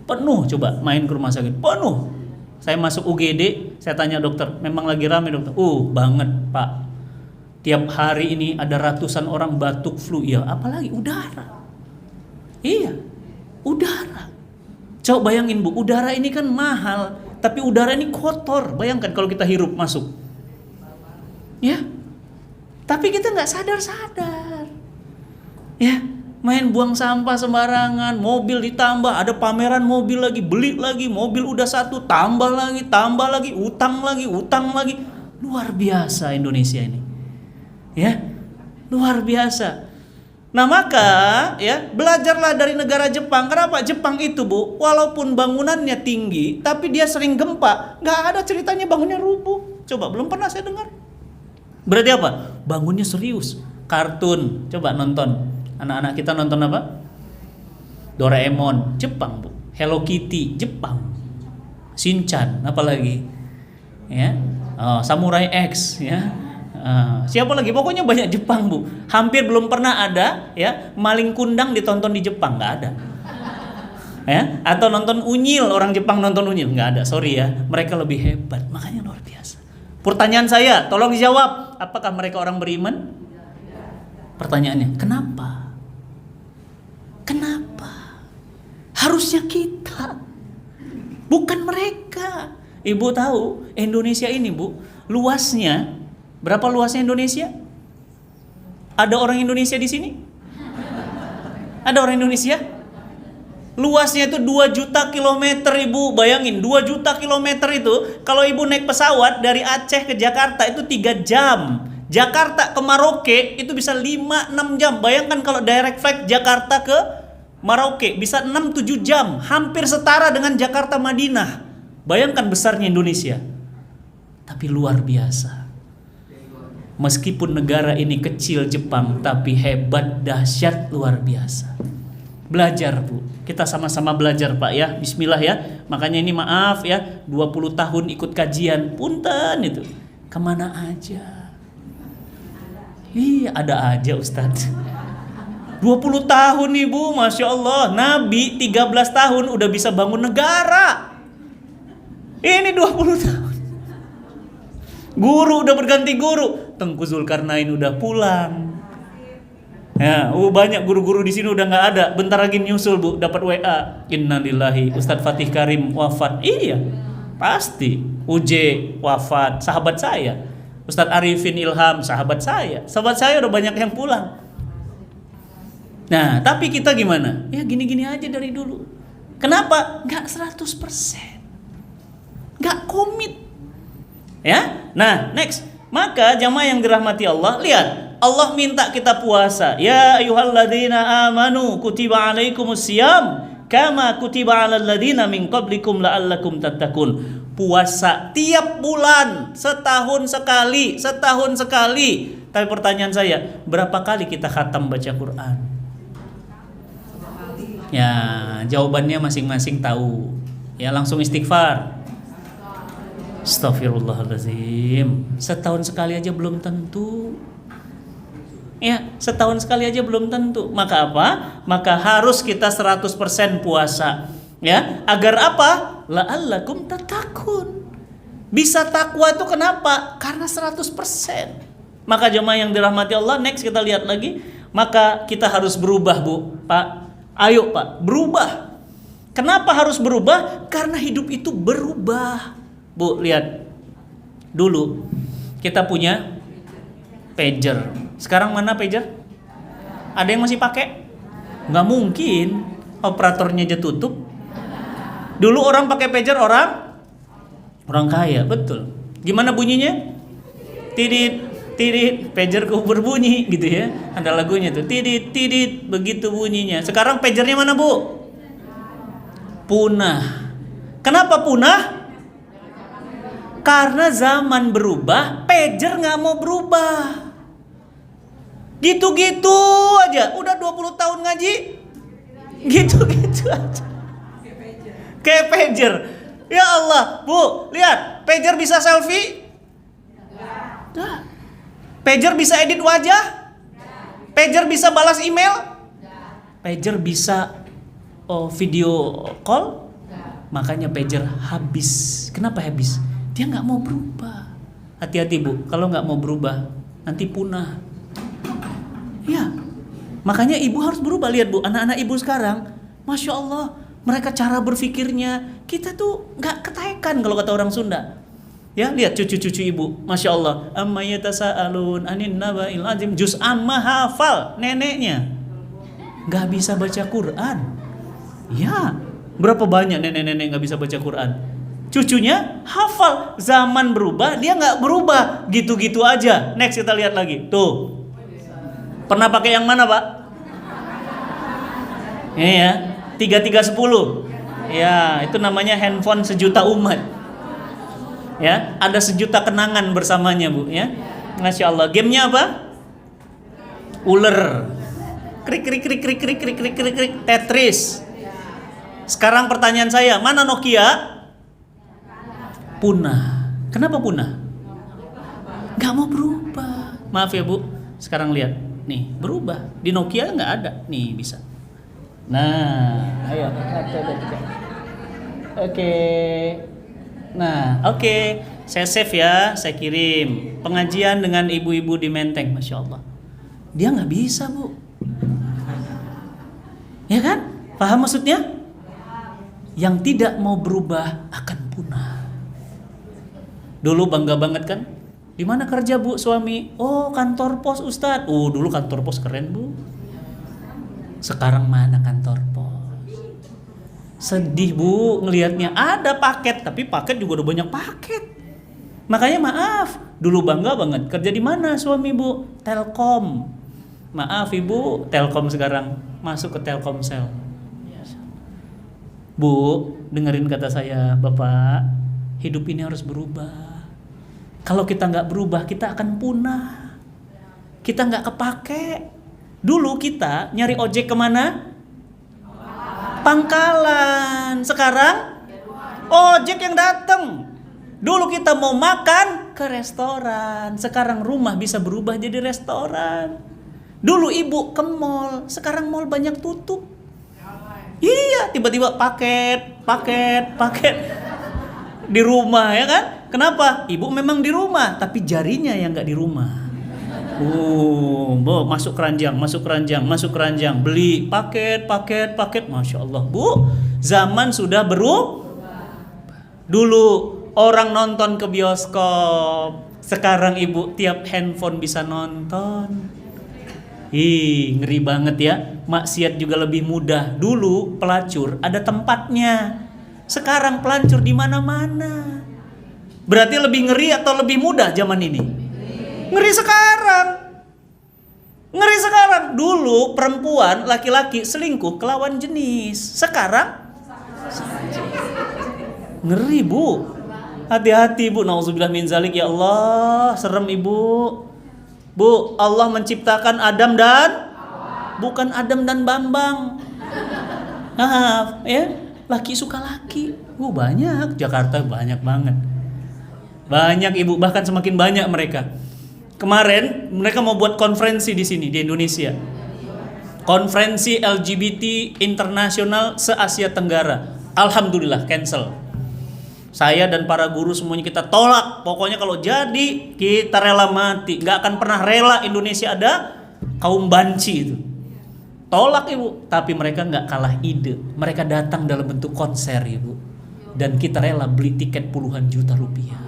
Penuh, coba main ke rumah sakit, penuh. Saya masuk UGD, saya tanya dokter, memang lagi rame dokter? Banget, Pak. Tiap hari ini ada ratusan orang batuk flu. Ya, apalagi udara. Iya, udara. Coba bayangin, Bu, udara ini kan mahal, tapi udara ini kotor. Bayangkan kalau kita hirup masuk. Ya. Tapi kita nggak sadar-sadar, ya, main buang sampah sembarangan, mobil ditambah, ada pameran mobil lagi, beli lagi, mobil udah 1, tambah lagi, utang lagi, luar biasa Indonesia ini, ya, luar biasa. Nah maka, ya, belajarlah dari negara Jepang. Kenapa? Jepang itu, Bu, walaupun bangunannya tinggi, tapi dia sering gempa, nggak ada ceritanya bangunnya rubuh. Coba belum pernah saya dengar. Berarti apa? Bangunnya serius. Kartun, coba nonton. Anak-anak kita nonton apa? Doraemon, Jepang, Bu. Hello Kitty, Jepang. Shinchan, apalagi? Ya, Samurai X, ya. Siapa lagi? Pokoknya banyak Jepang, Bu. Hampir belum pernah ada, ya, maling kundang ditonton di Jepang, nggak ada. Ya, atau nonton unyil, orang Jepang nonton unyil, nggak ada. Sorry ya, mereka lebih hebat. Makanya luar biasa. Pertanyaan saya, tolong dijawab. Apakah mereka orang beriman? Pertanyaannya, kenapa? Kenapa? Harusnya kita, bukan mereka. Ibu tahu, Indonesia ini, Bu, luasnya, berapa luasnya Indonesia? Ada orang Indonesia di sini? Ada orang Indonesia? Luasnya itu 2 juta kilometer, Ibu. Bayangin 2 juta kilometer itu, kalau Ibu naik pesawat dari Aceh ke Jakarta itu 3 jam. Jakarta ke Merauke itu bisa 5-6 jam. Bayangkan kalau direct flight Jakarta ke Merauke bisa 6-7 jam. Hampir setara dengan Jakarta Madinah. Bayangkan besarnya Indonesia. Tapi luar biasa. Meskipun negara ini kecil Jepang, tapi hebat, dahsyat, luar biasa. Belajar, Bu. Kita sama-sama belajar, Pak, ya. Bismillah ya. Makanya ini maaf ya, 20 tahun ikut kajian. Punten itu. Kemana aja? Iya, ada aja, Ustadz. 20 tahun nih Bu, Masya Allah. Nabi 13 tahun udah bisa bangun negara. Ini 20 tahun. Guru udah berganti guru. Tengku Zulkarnain udah pulang. Ya, banyak guru-guru di sini udah nggak ada. Bentar lagi nyusul Bu, dapat WA. Innalillahi, Ustadz Fatih Karim wafat. Iya, pasti. UJ wafat, sahabat saya. Ustadz Arifin Ilham, sahabat saya. Sahabat saya udah banyak yang pulang. Nah, tapi kita gimana? Ya gini-gini aja dari dulu. Kenapa? Nggak 100%. Nggak komit. Ya, nah next. Maka jamaah yang dirahmati Allah, lihat. Allah minta kita puasa. Ya ayyuhalladzina amanu kutiba alaikumusiyam kama kutiba alal ladzina min qablikum la'allakum tattaqun. Puasa tiap bulan, setahun sekali. Tapi pertanyaan saya, berapa kali kita khatam baca Quran? Ya, jawabannya masing-masing tahu. Ya, langsung istighfar. Astagfirullahaladzim. Setahun sekali aja belum tentu. Ya, setahun sekali aja belum tentu. Maka apa? Maka harus kita 100% puasa. Ya, agar apa? La'allakum tattaqun. Bisa takwa itu kenapa? Karena 100%. Maka jemaah yang dirahmati Allah, next kita lihat lagi. Maka kita harus berubah, Bu, Pak. Ayo Pak, berubah. Kenapa harus berubah? Karena hidup itu berubah. Bu, lihat. Dulu kita punya pager. Sekarang mana pager? Ada yang masih pakai? Nggak mungkin. Operatornya aja tutup. Dulu orang pakai pager, orang kaya, betul. Gimana bunyinya? Tidit, tidit, pagerku berbunyi gitu ya. Ada lagunya tuh, tidit, tidit, begitu bunyinya. Sekarang pagernya mana Bu? Punah. Kenapa punah? Karena zaman berubah, pager nggak mau berubah. Gitu-gitu aja. Udah 20 tahun ngaji, gitu-gitu aja. Kayak pager. Ya Allah, Bu, lihat, pager bisa selfie? Enggak. Pager bisa edit wajah? Pager bisa balas email? Pager bisa video call? Makanya pager habis. Kenapa habis? Dia nggak mau berubah. Hati-hati Bu, kalau nggak mau berubah nanti punah. Ya, makanya ibu harus berubah. Lihat Bu, anak-anak ibu sekarang, Masya Allah, mereka cara berpikirnya kita tuh nggak ketekan kalau kata orang Sunda. Ya, lihat cucu-cucu ibu, Masya Allah. Amma yatasa'alun anin naba'il azim. Juz amma hafal neneknya. Nggak bisa baca Quran. Ya, berapa banyak nenek-nenek nggak bisa baca Quran. Cucunya hafal. Zaman berubah, dia nggak berubah. Gitu-gitu aja. Next kita lihat lagi. Tuh. Pernah pakai yang mana Pak? Ini ya, 3310. Ya, itu namanya handphone sejuta umat. Ya, ada sejuta kenangan bersamanya Bu. Ya, Masya Allah. Gamenya apa? Ular. Krik krik krik krik krik krik krik krik krik. Tetris. Sekarang pertanyaan saya, mana Nokia? Punah. Kenapa punah? Gak mau berubah. Maaf ya Bu. Sekarang lihat. Nih, berubah. Di Nokia nggak ada. Nih, bisa. Nah, ayo. Oke. Nah, oke. Saya save ya, saya kirim. Pengajian dengan ibu-ibu di Menteng, Masya Allah. Dia nggak bisa Bu. Ya kan? Paham maksudnya? Yang tidak mau berubah akan punah. Dulu bangga banget kan? Di mana kerja Bu suami? Oh, kantor pos Ustadz. Oh, dulu kantor pos keren Bu. Sekarang mana kantor pos? Sedih Bu ngelihatnya. Ada paket, tapi paket juga udah banyak paket. Makanya maaf, dulu bangga banget. Kerja di mana suami Bu? Telkom. Maaf Ibu, Telkom sekarang masuk ke Telkomsel. Bu, dengerin kata saya, Bapak. Hidup ini harus berubah. Kalau kita nggak berubah, kita akan punah. Kita nggak kepake. Dulu kita nyari ojek kemana? Pangkalan. Sekarang ojek yang datang. Dulu kita mau makan ke restoran. Sekarang rumah bisa berubah jadi restoran. Dulu ibu ke mall, sekarang mall banyak tutup. Iya, tiba-tiba paket di rumah, ya kan? Kenapa? Ibu memang di rumah, tapi jarinya yang nggak di rumah. Masuk keranjang, beli paket. Masya Allah, Bu, zaman sudah Dulu orang nonton ke bioskop, sekarang ibu tiap handphone bisa nonton. Ngeri banget ya. Maksiat juga lebih mudah. Dulu pelacur ada tempatnya, sekarang pelacur di mana-mana. Berarti lebih ngeri atau lebih mudah zaman ini? Ngeri sekarang. Dulu perempuan, laki-laki selingkuh ke lawan jenis. Sekarang ngeri, Bu. Hati-hati, Bu. Nauzubillah min zalik, ya Allah. Serem, Ibu. Bu, Allah menciptakan Adam dan bukan Adam dan Bambang. Maaf, ya. Laki suka laki. Banyak. Jakarta banyak banget. Banyak, Ibu, bahkan semakin banyak mereka. Kemarin mereka mau buat konferensi di sini di Indonesia. Konferensi LGBT internasional se-Asia Tenggara. Alhamdulillah cancel. Saya dan para guru semuanya kita tolak. Pokoknya kalau jadi kita rela mati. Gak akan pernah rela Indonesia ada kaum banci itu. Tolak, Ibu. Tapi mereka gak kalah ide. Mereka datang dalam bentuk konser, Ibu. Dan kita rela beli tiket puluhan juta rupiah.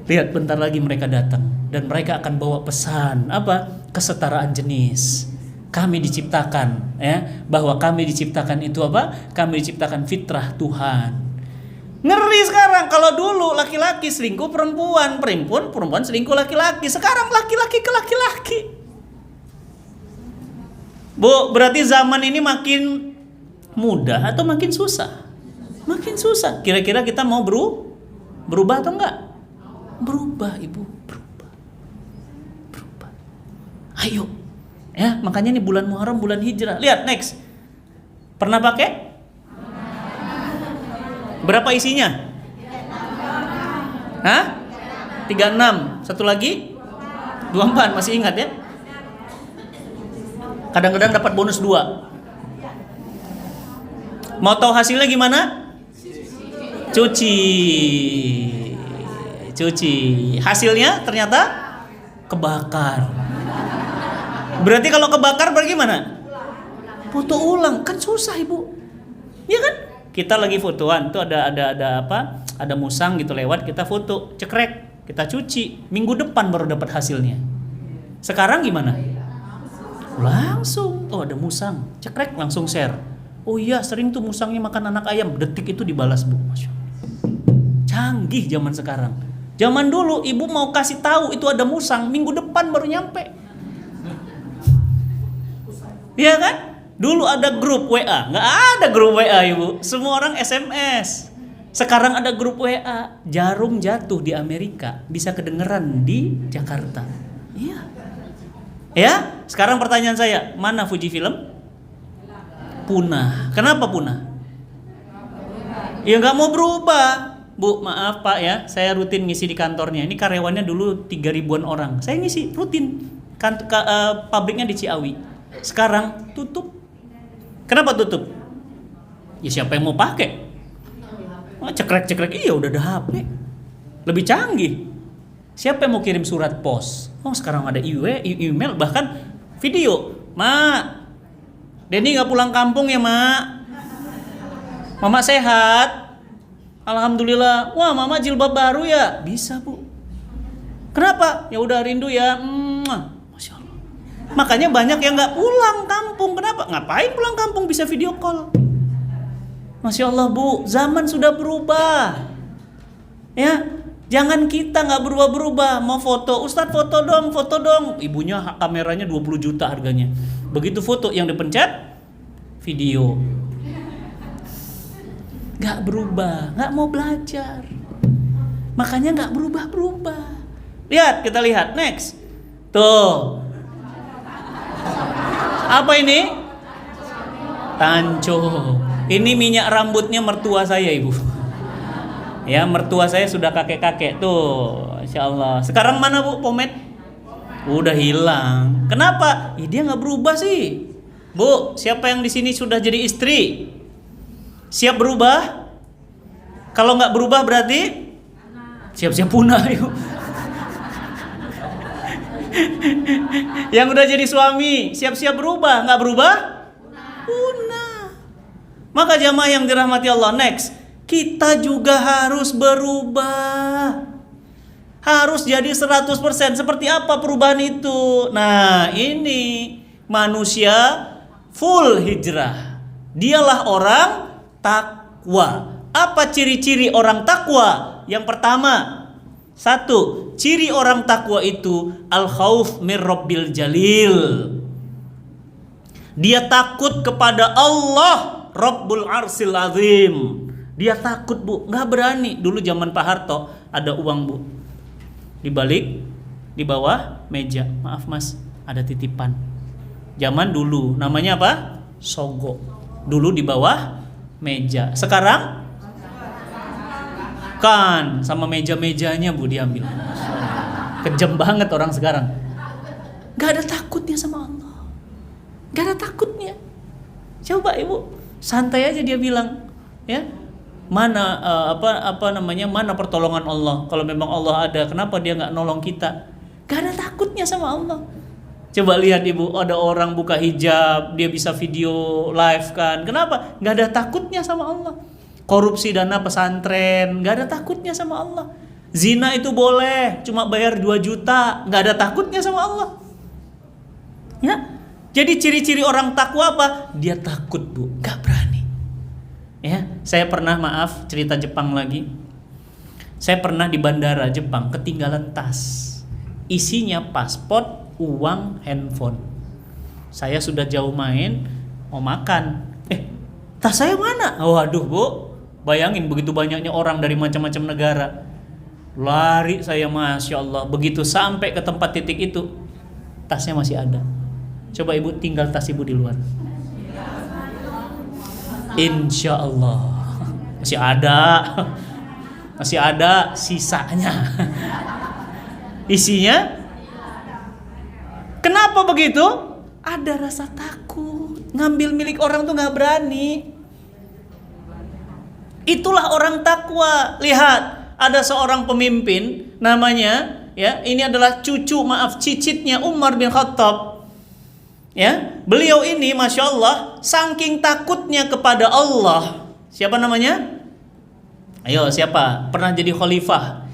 Lihat, bentar lagi mereka datang. Dan mereka akan bawa pesan. Apa? Kesetaraan jenis. Kami diciptakan, ya, bahwa kami diciptakan itu apa? Kami diciptakan fitrah Tuhan. Ngeri sekarang. Kalau dulu laki-laki selingkuh perempuan selingkuh laki-laki. Sekarang laki-laki ke laki-laki. Bu, berarti zaman ini makin mudah atau makin susah? Makin susah. Kira-kira kita mau berubah atau enggak? Berubah, Ibu, berubah. Ayo. Ya, makanya ini bulan Muharram, bulan hijrah. Lihat next. Pernah pakai? Berapa isinya? 36. Satu lagi? 24. Masih ingat ya? Kadang-kadang dapat bonus 2. Mau tahu hasilnya gimana? Cuci. Hasilnya ternyata kebakar. Berarti kalau kebakar bagaimana? Foto ulang. Kan susah, Ibu. Iya kan? Kita lagi fotoan, tuh ada apa? Ada musang gitu lewat, kita foto, cekrek, kita cuci. Minggu depan baru dapat hasilnya. Sekarang gimana? Langsung, ada musang, cekrek, langsung share. Oh iya, sering tuh musangnya makan anak ayam. Detik itu dibalas, Bu. Masya Allah. Canggih zaman sekarang. Zaman dulu ibu mau kasih tahu itu ada musang, minggu depan baru nyampe. Iya kan? Dulu ada grup WA, nggak ada grup WA, Ibu. Semua orang SMS. Sekarang ada grup WA. Jarum jatuh di Amerika bisa kedengeran di Jakarta. Iya. Ya, sekarang pertanyaan saya, mana Fujifilm? Punah. Kenapa punah? Ya nggak mau berubah. Bu, maaf Pak ya, saya rutin ngisi di kantornya. Ini karyawannya dulu 3.000-an orang. Saya ngisi rutin. Pabriknya di Ciawi. Sekarang tutup. Kenapa tutup? Ya siapa yang mau pakai? Cekrek-cekrek, iya udah ada HP. Lebih canggih. Siapa yang mau kirim surat pos? Sekarang ada email, bahkan video. Mak, Denny gak pulang kampung ya, Mak? Mama sehat? Alhamdulillah. Wah, Mama jilbab baru ya? Bisa, Bu. Kenapa? Ya udah rindu ya. Masya Allah. Makanya banyak yang gak pulang kampung. Kenapa? Ngapain pulang kampung, bisa video call? Masya Allah, Bu. Zaman sudah berubah. Ya, jangan kita nggak berubah-berubah. Mau foto, Ustadz foto dong. Ibunya kameranya 20 juta harganya. Begitu foto yang dipencet, video. Nggak berubah, nggak mau belajar. Makanya nggak berubah-berubah. Lihat, kita lihat next. Tuh. Apa ini? Tanco. Ini minyak rambutnya mertua saya, Ibu. Ya, mertua saya sudah kakek-kakek tuh, Insya Allah. Sekarang mana Bu pomade? Udah hilang. Kenapa? Ya, dia nggak berubah sih. Bu, siapa yang di sini sudah jadi istri? Siap berubah? Kalau nggak berubah berarti siap-siap punah yuk. Yang udah jadi suami, siap-siap berubah. Nggak berubah? Punah. Maka jamaah yang dirahmati Allah, next, kita juga harus berubah. Harus jadi 100%. Seperti apa perubahan itu? Nah, ini manusia full hijrah. Dialah orang takwa. Apa ciri-ciri orang takwa? Yang pertama, satu, ciri orang takwa itu al-khauf mir rabbil jalil. Dia takut kepada Allah Rabbul Arsil Azim. Dia takut, Bu, nggak berani. Dulu zaman Pak Harto ada uang, Bu, dibalik di bawah meja. Maaf Mas, ada titipan. Zaman dulu namanya apa? Sogo. Dulu di bawah meja. Sekarang kan sama meja-mejanya, Bu, diambil. Kejam banget orang sekarang. Gak ada takutnya sama Allah. Gak ada takutnya. Coba Ibu, santai aja dia bilang, ya. Mana mana pertolongan Allah? Kalau memang Allah ada, kenapa dia nggak nolong kita? Gak ada takutnya sama Allah. Coba lihat Ibu, ada orang buka hijab, dia bisa video live kan? Kenapa? Gak ada takutnya sama Allah. Korupsi dana pesantren, gak ada takutnya sama Allah. Zina itu boleh, cuma bayar 2 juta, gak ada takutnya sama Allah. Ya, jadi ciri-ciri orang takwa apa? Dia takut, Bu, gak berani. Ya, saya pernah, maaf, cerita Jepang lagi. Saya pernah di bandara Jepang ketinggalan tas. Isinya paspor, uang, handphone. Saya sudah jauh main, mau makan. Tas saya mana? Waduh, Bu. Bayangin begitu banyaknya orang dari macam-macam negara. Lari saya, Masya Allah. Begitu sampai ke tempat titik itu, tasnya masih ada. Coba Ibu, tinggal tas Ibu di luar. Insya Allah masih ada. Masih ada sisanya. Isinya. Kenapa begitu? Ada rasa takut. Ngambil milik orang tuh gak berani. Itulah orang takwa. Lihat, ada seorang pemimpin namanya, ya, ini adalah cicitnya Umar bin Khattab. Ya, beliau ini Masya Allah saking takutnya kepada Allah. Siapa namanya? Ayo, siapa? Pernah jadi khalifah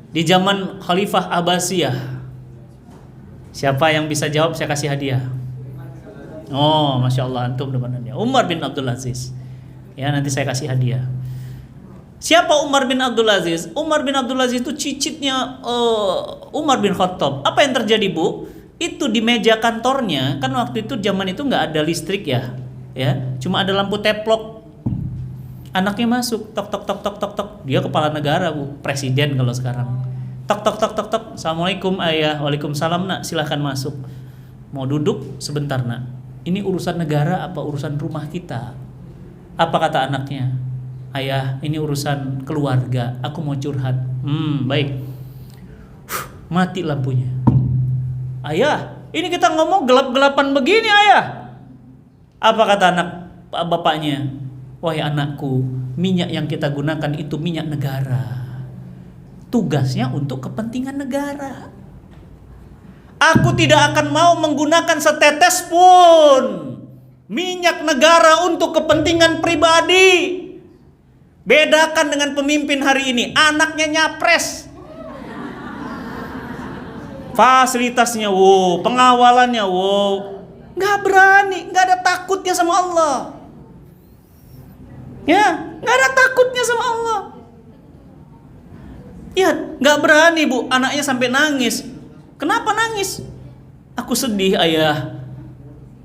di zaman Khalifah Abbasiyah. Siapa yang bisa jawab, saya kasih hadiah. Oh, Masya Allah, antum depannya. Umar bin Abdul Aziz. Ya, nanti saya kasih hadiah. Siapa Umar bin Abdul Aziz? Umar bin Abdul Aziz itu cicitnya Umar bin Khattab. Apa yang terjadi, Bu? Itu di meja kantornya, kan waktu itu zaman itu nggak ada listrik ya, cuma ada lampu teplok. Anaknya masuk, tok tok tok tok tok tok. Dia kepala negara, Bu, presiden kalau sekarang. Tok tok tok tok tok. Assalamualaikum ayah. Waalaikumsalam nak. Silahkan masuk. Mau duduk sebentar nak. Ini urusan negara apa urusan rumah kita? Apa kata anaknya? Ayah, ini urusan keluarga. Aku mau curhat. Baik. Mati lampunya. Ayah, ini kita ngomong gelap-gelapan begini ayah. Apa kata anak bapaknya? Wahai anakku, minyak yang kita gunakan itu minyak negara. Tugasnya untuk kepentingan negara. Aku tidak akan mau menggunakan setetes pun minyak negara untuk kepentingan pribadi. Bedakan dengan pemimpin hari ini, anaknya nyapres. Fasilitasnya wow, pengawalannya wow. Gak berani, gak ada takutnya sama Allah. Ya, gak ada takutnya sama Allah. Ya, gak berani, Bu. Anaknya sampai nangis. Kenapa nangis? Aku sedih ayah.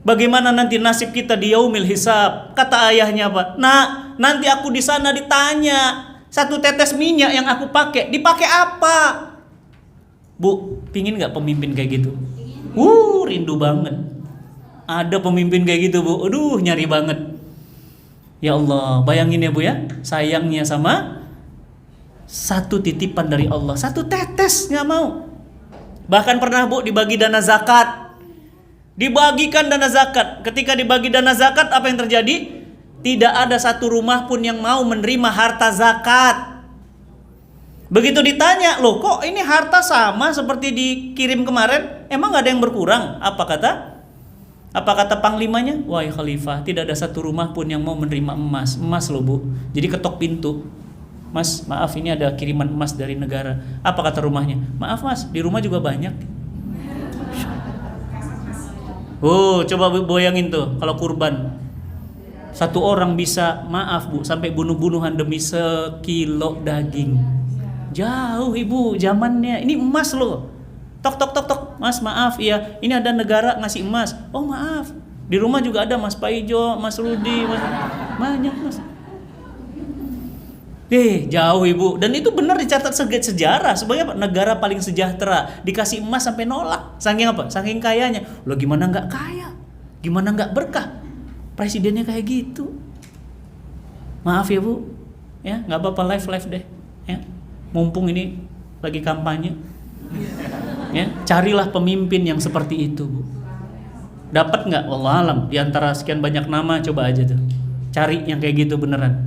Bagaimana nanti nasib kita di yaumil hisab? Kata ayahnya apa? Nah, nanti aku di sana ditanya, 1 tetes minyak yang aku pakai, dipakai apa? Bu, pingin gak pemimpin kayak gitu? Rindu banget. Ada pemimpin kayak gitu, Bu. Aduh, nyari banget. Ya Allah, bayangin ya, Bu ya. Sayangnya sama 1 titipan dari Allah, 1 tetes gak mau. Bahkan pernah Bu dibagi dana zakat. Dibagikan dana zakat. Ketika dibagi dana zakat, apa yang terjadi? Tidak ada satu rumah pun yang mau menerima harta zakat. Begitu ditanya, loh kok ini harta sama seperti dikirim kemarin? Emang gak ada yang berkurang? Apa kata panglimanya? Wahai khalifah, tidak ada satu rumah pun yang mau menerima emas. Emas loh Bu. Jadi ketok pintu. Mas, maaf ini ada kiriman emas dari negara. Apa kata rumahnya? Maaf mas, di rumah juga banyak. Oh, coba bayangin tuh kalau kurban. Satu orang bisa, maaf Bu, sampai bunuh-bunuhan demi sekilo daging. Jauh ibu zamannya. Ini emas loh. Tok tok tok tok. Mas maaf ya. Ini ada negara ngasih emas. Oh maaf. Di rumah juga ada Mas Paijo, Mas Rudi, banyak mas. Jauh ibu. Dan itu benar dicatat sejarah sebagai apa? Negara paling sejahtera. Dikasih emas sampai nolak. Saking apa? Saking kayanya. Loh gimana nggak kaya? Gimana nggak berkah? Presidennya kayak gitu. Maaf ya Bu. Ya nggak apa-apa live deh. Ya. Mumpung ini lagi kampanye, ya carilah pemimpin yang seperti itu Bu. Dapat nggak? Wallahualam. Di antara sekian banyak nama, coba aja tuh cari yang kayak gitu beneran.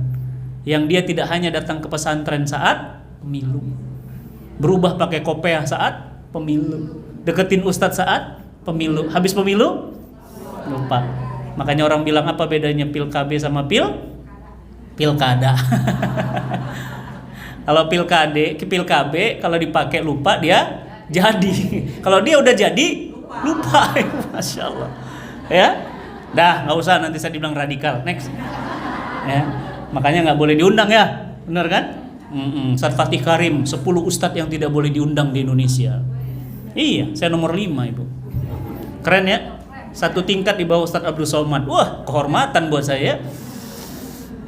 Yang dia tidak hanya datang ke pesantren saat pemilu, berubah pakai kopiah saat pemilu, deketin ustadz saat pemilu, habis pemilu lupa. Makanya orang bilang apa bedanya pil KB sama pilkada? Kalau pil KB kalau dipakai lupa dia jadi. Kalau dia udah jadi lupa. Masya Allah. Ya, dah nggak usah nanti saya dibilang radikal. Next. Ya, makanya nggak boleh diundang ya, benar kan? Ustadz Fatih Karim, 10 ustadz yang tidak boleh diundang di Indonesia. Iya, saya nomor 5 ibu. Keren ya? Satu tingkat di bawah Ustadz Abdul Somad. Wah, kehormatan buat saya.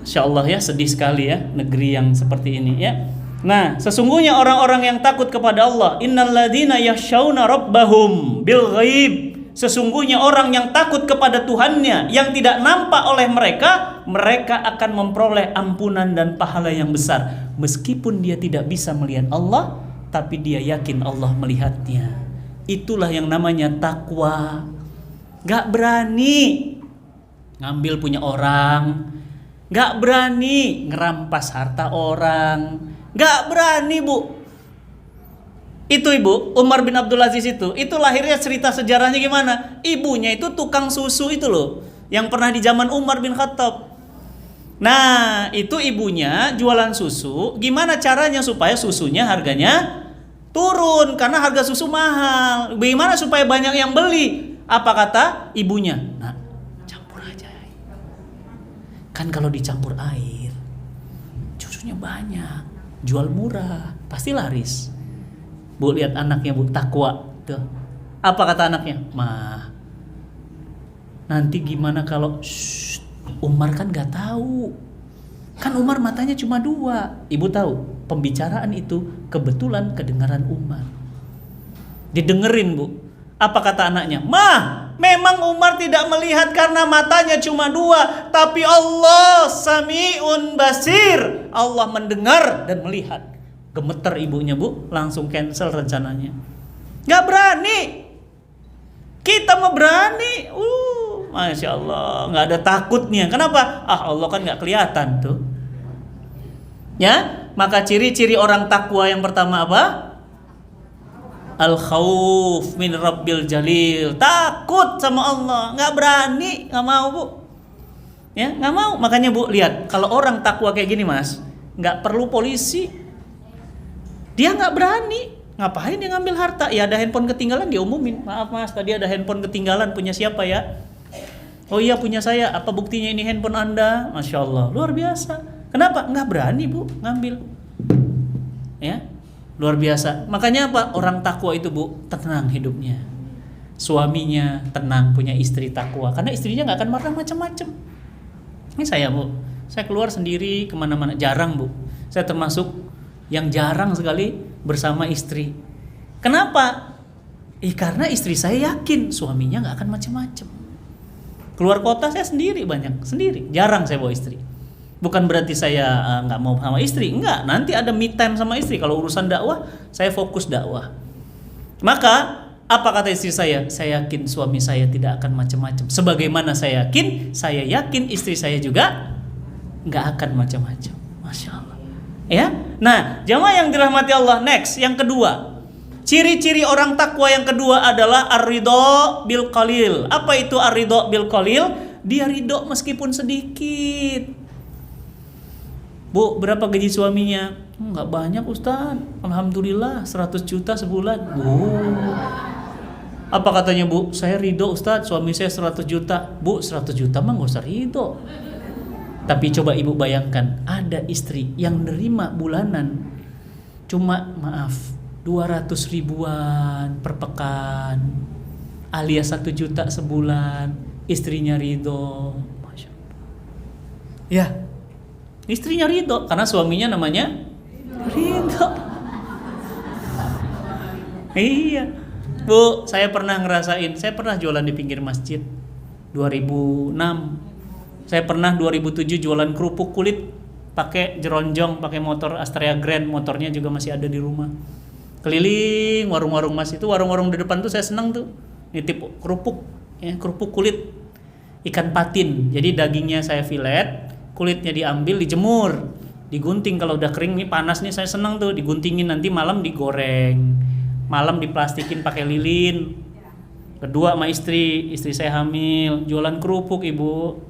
Insya Allah ya, sedih sekali ya negeri yang seperti ini ya. Nah, sesungguhnya orang-orang yang takut kepada Allah, innalladzina yakhshawna rabbahum bil ghaib. Sesungguhnya orang yang takut kepada Tuhannya yang tidak nampak oleh mereka akan memperoleh ampunan dan pahala yang besar. Meskipun dia tidak bisa melihat Allah, tapi dia yakin Allah melihatnya. Itulah yang namanya takwa. Gak berani ngambil punya orang, gak berani ngerampas harta orang, gak berani Bu. Itu ibu, Umar bin Abdul Aziz itu lahirnya cerita sejarahnya gimana? Ibunya itu tukang susu itu loh, yang pernah di zaman Umar bin Khattab. Nah itu ibunya jualan susu, gimana caranya supaya susunya harganya turun, karena harga susu mahal. Bagaimana supaya banyak yang beli? Apa kata ibunya? Nah, campur aja. Kan kalau dicampur air, susunya banyak, jual murah, pasti laris. Bu lihat anaknya Bu, takwa tuh. Apa kata anaknya? Mah, nanti gimana kalau Umar kan nggak tahu. Kan Umar matanya cuma 2. Ibu tahu pembicaraan itu kebetulan kedengaran Umar. Didengerin Bu. Apa kata anaknya? Mah, memang Umar tidak melihat karena matanya cuma 2, tapi Allah Sami'un Basir. Allah mendengar dan melihat. Gemeter ibunya Bu, langsung cancel rencananya. Gak berani. Kita mau berani. Masya Allah, gak ada takutnya. Kenapa? Allah kan gak kelihatan tuh. Ya, maka ciri-ciri orang takwa yang pertama apa? Al-khawf min rabbil jalil. Takut sama Allah, gak berani, gak mau Bu. Ya, gak mau. Makanya Bu, lihat, kalau orang takwa kayak gini Mas, gak perlu polisi. Dia nggak berani, ngapain dia ngambil harta? Ya ada handphone ketinggalan dia umumin. Maaf Mas, tadi ada handphone ketinggalan, punya siapa ya? Oh iya punya saya. Apa buktinya ini handphone Anda? Masya Allah, luar biasa. Kenapa? Nggak berani Bu ngambil. Ya, luar biasa. Makanya apa? Orang takwa itu Bu tenang hidupnya. Suaminya tenang, punya istri takwa. Karena istrinya nggak akan marah macam-macam. Ini saya Bu, saya keluar sendiri kemana-mana, jarang Bu. Saya termasuk yang jarang sekali bersama istri. Kenapa? Karena istri saya yakin suaminya nggak akan macam-macam. Keluar kota saya sendiri, sendiri. Jarang saya bawa istri. Bukan berarti saya nggak mau sama istri, enggak. Nanti ada me time sama istri. Kalau urusan dakwah, saya fokus dakwah. Maka apa kata istri saya? Saya yakin suami saya tidak akan macam-macam. Sebagaimana saya yakin istri saya juga nggak akan macam-macam. Masya Allah. Ya, nah jamaah yang dirahmati Allah. Next, yang kedua, ciri-ciri orang takwa yang kedua adalah ar-ridho bil qalil. Apa itu ar-ridho bil qalil? Dia ridho meskipun sedikit. Bu, berapa gaji suaminya? Nggak banyak Ustaz. Alhamdulillah 100 juta sebulan. Apa katanya Bu? Saya ridho Ustaz, suami saya 100 juta. Bu, 100 juta mah nggak usah ridho. Tapi coba ibu bayangkan, ada istri yang nerima bulanan cuma 200 ribuan per pekan, alias 1 juta sebulan, istrinya ridho. Masya Allah. Ya, istrinya ridho karena suaminya namanya ridho. Iya, Bu, saya pernah ngerasain, saya pernah jualan di pinggir masjid 2006. Saya pernah 2007 jualan kerupuk kulit pakai jeronjong, pakai motor Astrea Grand, motornya juga masih ada di rumah. Keliling warung-warung Mas, itu warung-warung di depan tuh saya senang tuh nitip kerupuk, ya, kerupuk kulit ikan patin. Jadi dagingnya saya filet, kulitnya diambil, dijemur, digunting. Kalau udah kering nih panas nih, saya senang tuh diguntingin, nanti malam digoreng, malam diplastikin pakai lilin. Kedua sama istri saya hamil, jualan kerupuk ibu.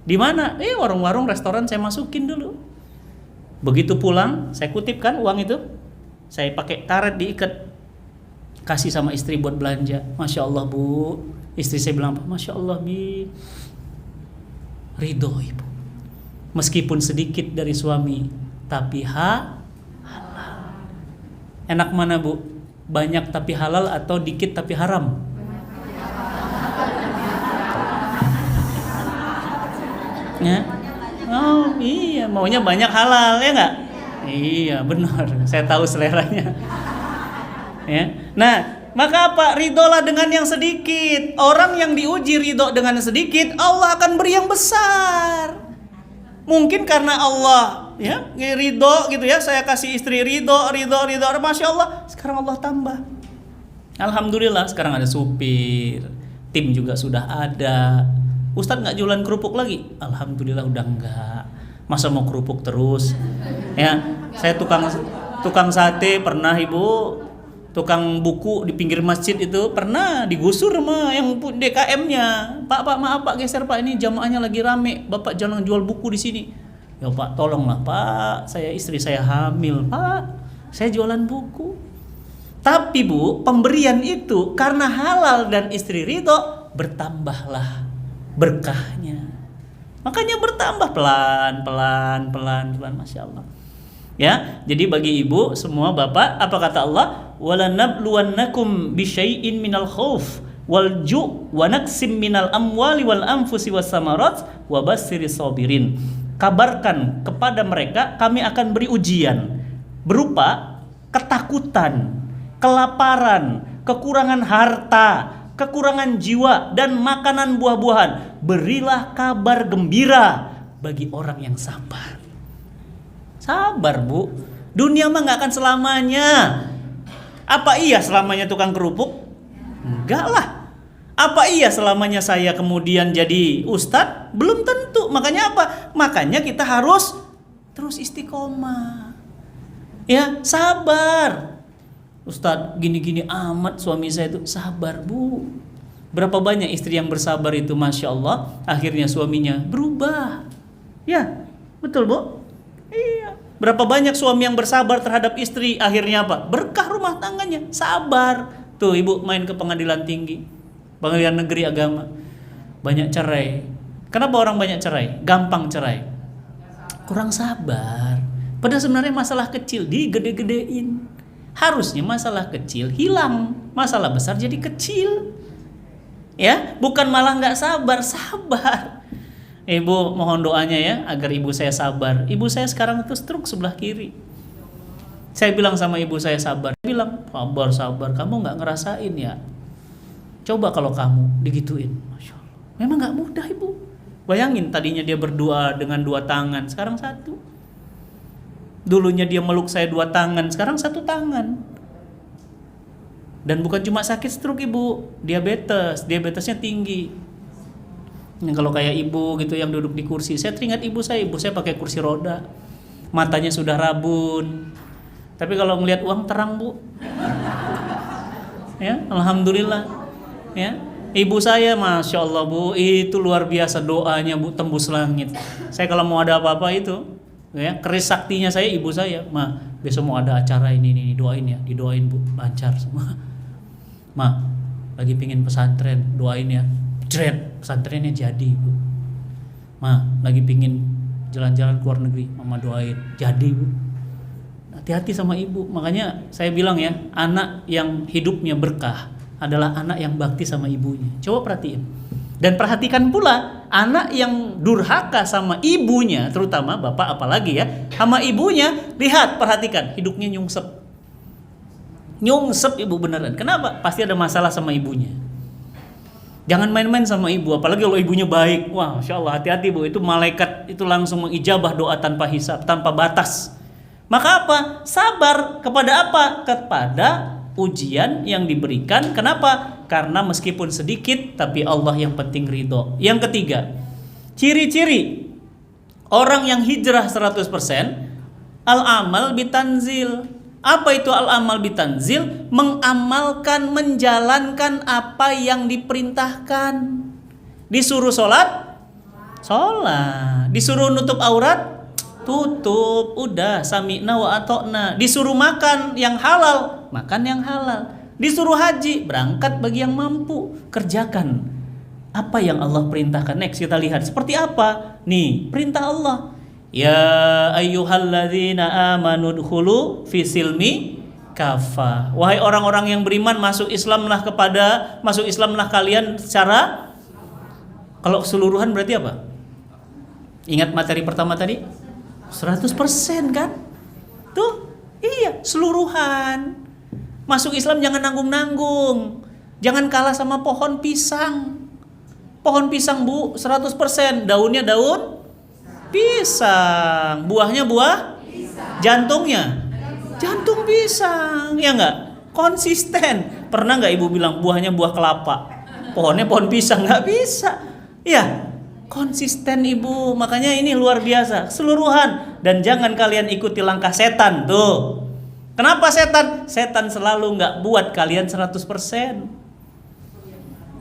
Di mana? Warung-warung restoran saya masukin dulu. Begitu pulang, saya kutipkan uang itu, saya pakai karet diikat, kasih sama istri buat belanja. Masya Allah Bu, istri saya bilang apa? Masya Allah Bi, ridho ibu, meskipun sedikit dari suami, tapi halal. Enak mana Bu? Banyak tapi halal atau dikit tapi haram? Ya. Oh iya, maunya banyak halal ya nggak? Iya benar, saya tahu seleranya. Ya. Nah, maka apa? Ridholah dengan yang sedikit. Orang yang diuji ridho dengan sedikit, Allah akan beri yang besar. Mungkin karena Allah ya ridho gitu ya, saya kasih istri ridho, Masya Allah, sekarang Allah tambah. Alhamdulillah sekarang ada supir, tim juga sudah ada. Ustadz nggak jualan kerupuk lagi? Alhamdulillah udah enggak. Masa mau kerupuk terus? Ya, saya tukang sate pernah ibu, tukang buku di pinggir masjid itu pernah digusur sama yang DKM-nya. Pak maaf Pak, geser Pak, ini jamaahnya lagi rame. Bapak jangan jual buku di sini. Ya Pak, tolonglah Pak, istri saya hamil Pak, saya jualan buku. Tapi Bu, pemberian itu karena halal dan istri ridho, bertambahlah berkahnya. Makanya bertambah pelan, Masya Allah. Ya, jadi bagi ibu semua bapak, apa kata Allah? Walanabluwannakum bisyai'in minal khauf wal ju' wa naqsim minal amwali wal anfusi was samarat wa basyirish sabirin. Kabarkan kepada mereka kami akan beri ujian berupa ketakutan, kelaparan, kekurangan harta, kekurangan jiwa dan makanan buah-buahan. Berilah kabar gembira bagi orang yang sabar. Sabar Bu, dunia mah gak akan selamanya. Apa iya selamanya tukang kerupuk? Enggak lah. Apa iya selamanya saya kemudian jadi ustadz? Belum tentu. Makanya apa? Makanya kita harus terus istiqomah. Ya, sabar. Ustadz gini-gini amat suami saya itu. Sabar Bu. Berapa banyak istri yang bersabar itu, Masya Allah, akhirnya suaminya berubah. Ya, betul Bu? Iya. Berapa banyak suami yang bersabar terhadap istri, akhirnya apa? Berkah rumah tangganya. Sabar. Tuh ibu main ke pengadilan tinggi, pengadilan negeri agama, banyak cerai. Kenapa orang banyak cerai? Gampang cerai, kurang sabar. Padahal sebenarnya masalah kecil digede-gedein. Harusnya masalah kecil hilang, masalah besar jadi kecil. Ya, bukan malah nggak sabar. Ibu mohon doanya ya agar ibu saya sabar. Ibu saya sekarang itu stroke sebelah kiri. Saya bilang sama ibu saya sabar. Dia bilang sabar. Kamu nggak ngerasain ya? Coba kalau kamu digituin, Masya Allah. Memang nggak mudah ibu. Bayangin tadinya dia berdoa dengan 2 tangan, sekarang 1. Dulunya dia meluk saya 2 tangan, sekarang 1 tangan. Dan bukan cuma sakit stroke ibu, diabetesnya tinggi. Yang kalau kayak ibu gitu yang duduk di kursi, saya teringat ibu saya pakai kursi roda, matanya sudah rabun. Tapi kalau ngelihat uang terang bu, ya alhamdulillah. Ya, ibu saya masya Allah bu, itu luar biasa doanya bu, tembus langit. Saya kalau mau ada apa-apa itu, ya keris saktinya saya ibu saya, ma besok mau ada acara ini doain ya, didoain bu, lancar semua. Ma, lagi pingin pesantren, doain ya. Jret, pesantrennya jadi bu. Ma, lagi pingin jalan-jalan ke luar negeri, mama doain, jadi bu. Hati-hati sama ibu. Makanya saya bilang ya, anak yang hidupnya berkah adalah anak yang bakti sama ibunya. Coba perhatiin. Dan perhatikan pula anak yang durhaka sama ibunya, terutama bapak apalagi ya, sama ibunya, lihat, perhatikan, hidupnya nyungsep ibu beneran. Kenapa? Pasti ada masalah sama ibunya. Jangan main-main sama ibu, apalagi kalau ibunya baik. Wah, masya Allah, hati-hati bu. Itu malaikat itu langsung mengijabah doa tanpa hisab, tanpa batas. Maka apa? Sabar kepada apa? Kepada ujian yang diberikan. Kenapa? Karena meskipun sedikit, tapi Allah yang penting ridho. Yang ketiga, ciri-ciri orang yang hijrah 100%, al-amal bitanzil. Apa itu al-amal bitanzil? Mengamalkan, menjalankan apa yang diperintahkan. Disuruh sholat, disuruh nutup aurat, tutup, udah sami'na wa atokna. Disuruh makan yang halal, makan yang halal. Disuruh haji, berangkat bagi yang mampu, kerjakan apa yang Allah perintahkan. Next kita lihat seperti apa nih perintah Allah. Ya ayyuhalladzina amanu dkhulu fi silmi kafah. Wahai orang-orang yang beriman, masuk Islamlah kalian secara, kalau keseluruhan berarti apa? Ingat materi pertama tadi? 100% kan? Tuh, iya, seluruhan. Masuk Islam jangan nanggung-nanggung. Jangan kalah sama pohon pisang. Pohon pisang bu, 100%. Daunnya daun pisang, buahnya buah pisang. Jantungnya jantung pisang, ya enggak? Konsisten. Pernah enggak ibu bilang buahnya buah kelapa, pohonnya pohon pisang? Enggak bisa. Ya, konsisten ibu. Makanya ini luar biasa, keseluruhan. Dan jangan kalian ikuti langkah setan tuh. Kenapa setan? Setan selalu enggak buat kalian 100%.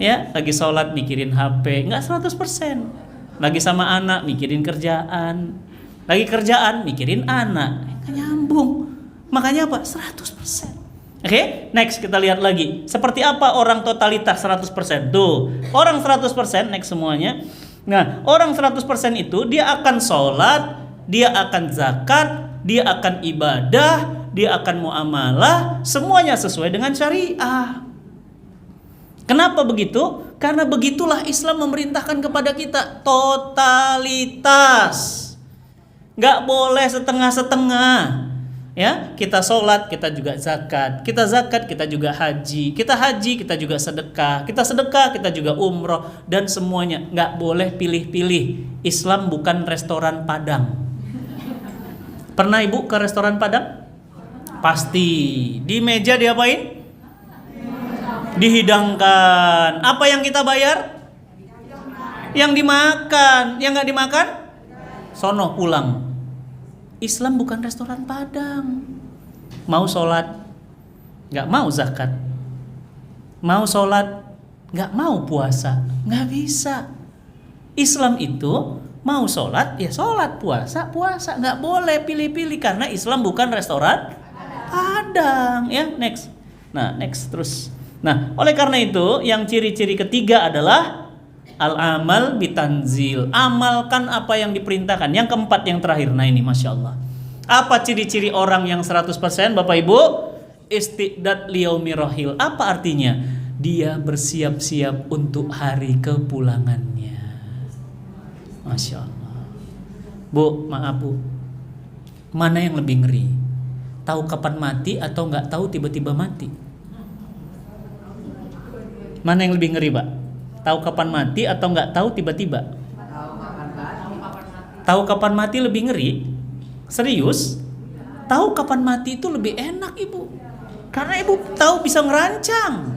Ya, lagi sholat mikirin HP, enggak 100%. Lagi sama anak mikirin kerjaan, lagi kerjaan mikirin anak, nggak nyambung. Makanya apa? 100%. Oke, next kita lihat lagi. Seperti apa orang totalitas 100%? Tuh, orang 100%, next semuanya. Nah, orang 100% itu dia akan sholat, dia akan zakat, dia akan ibadah, dia akan muamalah, semuanya sesuai dengan syariah. Kenapa begitu? Karena begitulah Islam memerintahkan kepada kita, totalitas. Gak boleh setengah-setengah. Ya, kita sholat, kita juga zakat. Kita zakat, kita juga haji. Kita haji, kita juga sedekah. Kita sedekah, kita juga umroh. Dan semuanya, gak boleh pilih-pilih. Islam bukan restoran Padang. Pernah ibu ke restoran Padang? Pasti. Di meja diapain? Dihidangkan. Apa yang kita bayar? Yang dimakan. Yang gak dimakan? Sono pulang. Islam bukan restoran Padang. Mau sholat gak mau zakat, mau sholat gak mau puasa, gak bisa. Islam itu mau sholat ya sholat, puasa puasa, gak boleh pilih-pilih. Karena Islam bukan restoran Padang. Ya, next. Nah, next terus. Nah, oleh karena itu yang ciri-ciri ketiga adalah al-amal bitanzil. Amalkan apa yang diperintahkan. Yang keempat, yang terakhir. Nah ini Masya Allah. Apa ciri-ciri orang yang 100% Bapak Ibu? Istiqdad liyaumi rahil. Apa artinya? Dia bersiap-siap untuk hari kepulangannya. Masya Allah. Bu, maaf Bu, mana yang lebih ngeri? Tahu kapan mati atau gak tahu tiba-tiba mati? Mana yang lebih ngeri Pak? Tahu kapan mati atau nggak tahu tiba-tiba? Tahu kapan mati lebih ngeri? Serius? Tahu kapan mati itu lebih enak Ibu. Karena ibu tahu bisa ngerancang.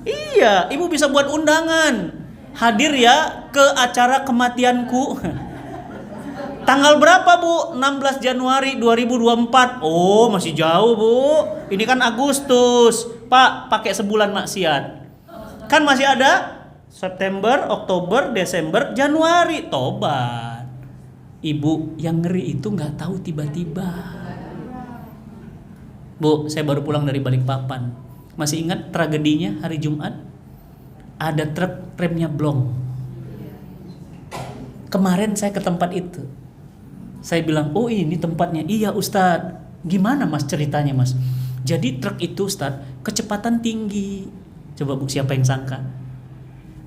Iya, ibu bisa buat undangan. Hadir ya ke acara kematianku. Tanggal berapa Bu? 16 Januari 2024. Oh masih jauh Bu. Ini kan Agustus. Pak, pakai sebulan maksiat. Kan masih ada September, Oktober, Desember, Januari. Tobat. Ibu yang ngeri itu gak tahu tiba-tiba. Bu, saya baru pulang dari Balikpapan. Masih ingat tragedinya hari Jumat? Ada truk remnya blong. Kemarin saya ke tempat itu. Saya bilang, oh ini tempatnya. Iya Ustadz. Gimana Mas ceritanya Mas? Jadi truk itu Ustadz kecepatan tinggi. Coba Bu, siapa yang sangka?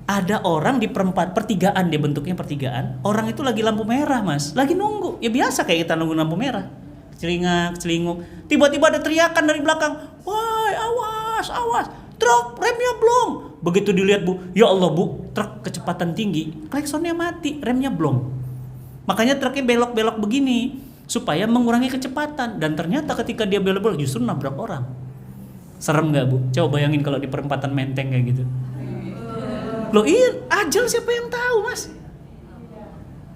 Ada orang di pertigaan, dia bentuknya pertigaan. Orang itu lagi lampu merah Mas. Lagi nunggu. Ya biasa kayak kita nunggu lampu merah. Celingak, celinguk. Tiba-tiba ada teriakan dari belakang. Woi awas, awas. Truk remnya blong. Begitu dilihat Bu. Ya Allah Bu, truk kecepatan tinggi. Klaksonnya mati, remnya blong. Makanya truknya belok-belok begini supaya mengurangi kecepatan, dan ternyata ketika dia belok-belok justru nabrak orang. Serem nggak Bu? Coba bayangin kalau di perempatan Menteng kayak gitu. Loh iya, ajal siapa yang tahu Mas?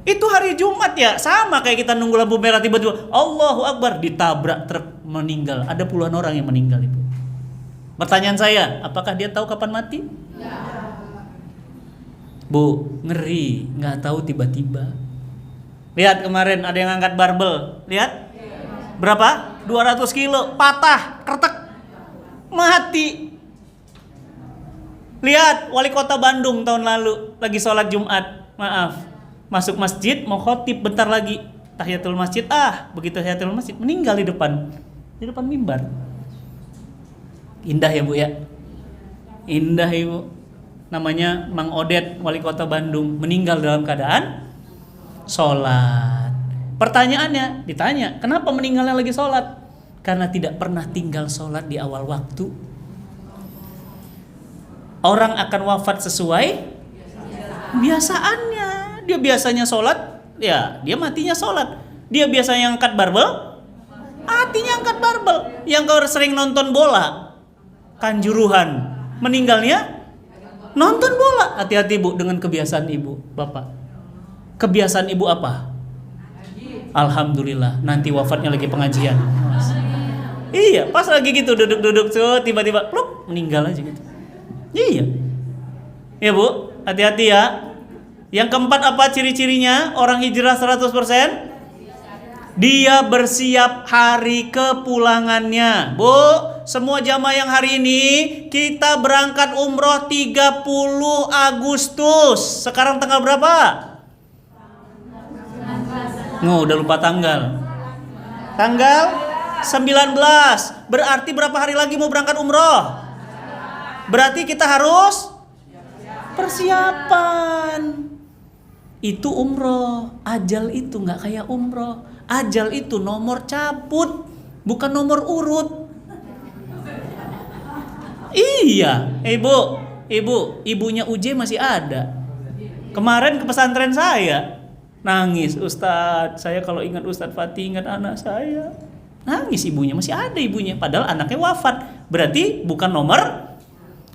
Itu hari Jumat ya, sama kayak kita nunggu lampu merah tiba-tiba Allahu Akbar ditabrak truk, meninggal. Ada puluhan orang yang meninggal Ibu. Pertanyaan saya, apakah dia tahu kapan mati? Ya. Bu, ngeri, nggak tahu tiba-tiba. Lihat kemarin ada yang angkat barbel. Lihat. Berapa? 200 kilo. Patah. Kretek. Mati. Lihat wali kota Bandung tahun lalu. Lagi sholat Jumat. Maaf. Masuk masjid. Mau khotib bentar lagi. Tahiyatul masjid. Begitu tahiyatul masjid. Meninggal di depan. Di depan mimbar. Indah ya Bu ya. Indah Ibu. Namanya Mang Odet. Wali kota Bandung. Meninggal dalam keadaan sholat. Pertanyaannya ditanya, kenapa meninggalnya lagi sholat? Karena tidak pernah tinggal sholat di awal waktu. Orang akan wafat sesuai biasaannya. Dia biasanya sholat, ya dia matinya sholat. Dia biasanya angkat barbel, matinya angkat barbel. Yang kau sering nonton bola, Kanjuruhan, meninggalnya nonton bola. Hati-hati Bu dengan kebiasaan ibu, bapak. Kebiasaan ibu apa? Alhamdulillah, nanti wafatnya lagi pengajian. Iya, pas lagi gitu duduk-duduk tuh tiba-tiba pluk meninggal aja gitu. Iya. Ya Bu, hati-hati ya. Yang keempat apa ciri-cirinya orang hijrah 100%? Dia bersiap hari kepulangannya. Bu, semua jamaah yang hari ini kita berangkat umroh 30 Agustus. Sekarang tanggal berapa? Udah lupa tanggal. Tanggal 19. Berarti berapa hari lagi mau berangkat umroh? Berarti kita harus persiapan. Itu umroh. Ajal itu gak kayak umroh. Ajal itu nomor cabut, bukan nomor urut. Iya, ibunya UJ masih ada. Kemarin ke pesantren saya. Nangis, Ustadz, saya kalau ingat Ustadz Fatih, ingat anak saya. Nangis ibunya, masih ada ibunya. Padahal anaknya wafat. Berarti bukan nomor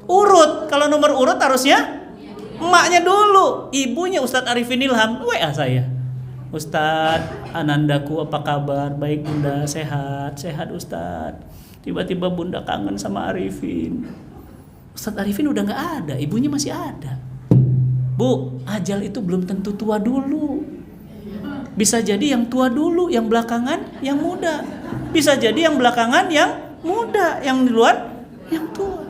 urut. Kalau nomor urut harusnya emaknya dulu. Ibunya Ustadz Arifin Ilham, WA saya. Ustadz, Anandaku apa kabar? Baik Bunda, sehat. Sehat Ustadz. Tiba-tiba Bunda kangen sama Arifin. Ustadz Arifin udah gak ada, ibunya masih ada. Bu, ajal itu belum tentu tua dulu. Bisa jadi yang tua dulu, yang belakangan yang muda. Bisa jadi yang belakangan yang muda, yang duluan yang tua.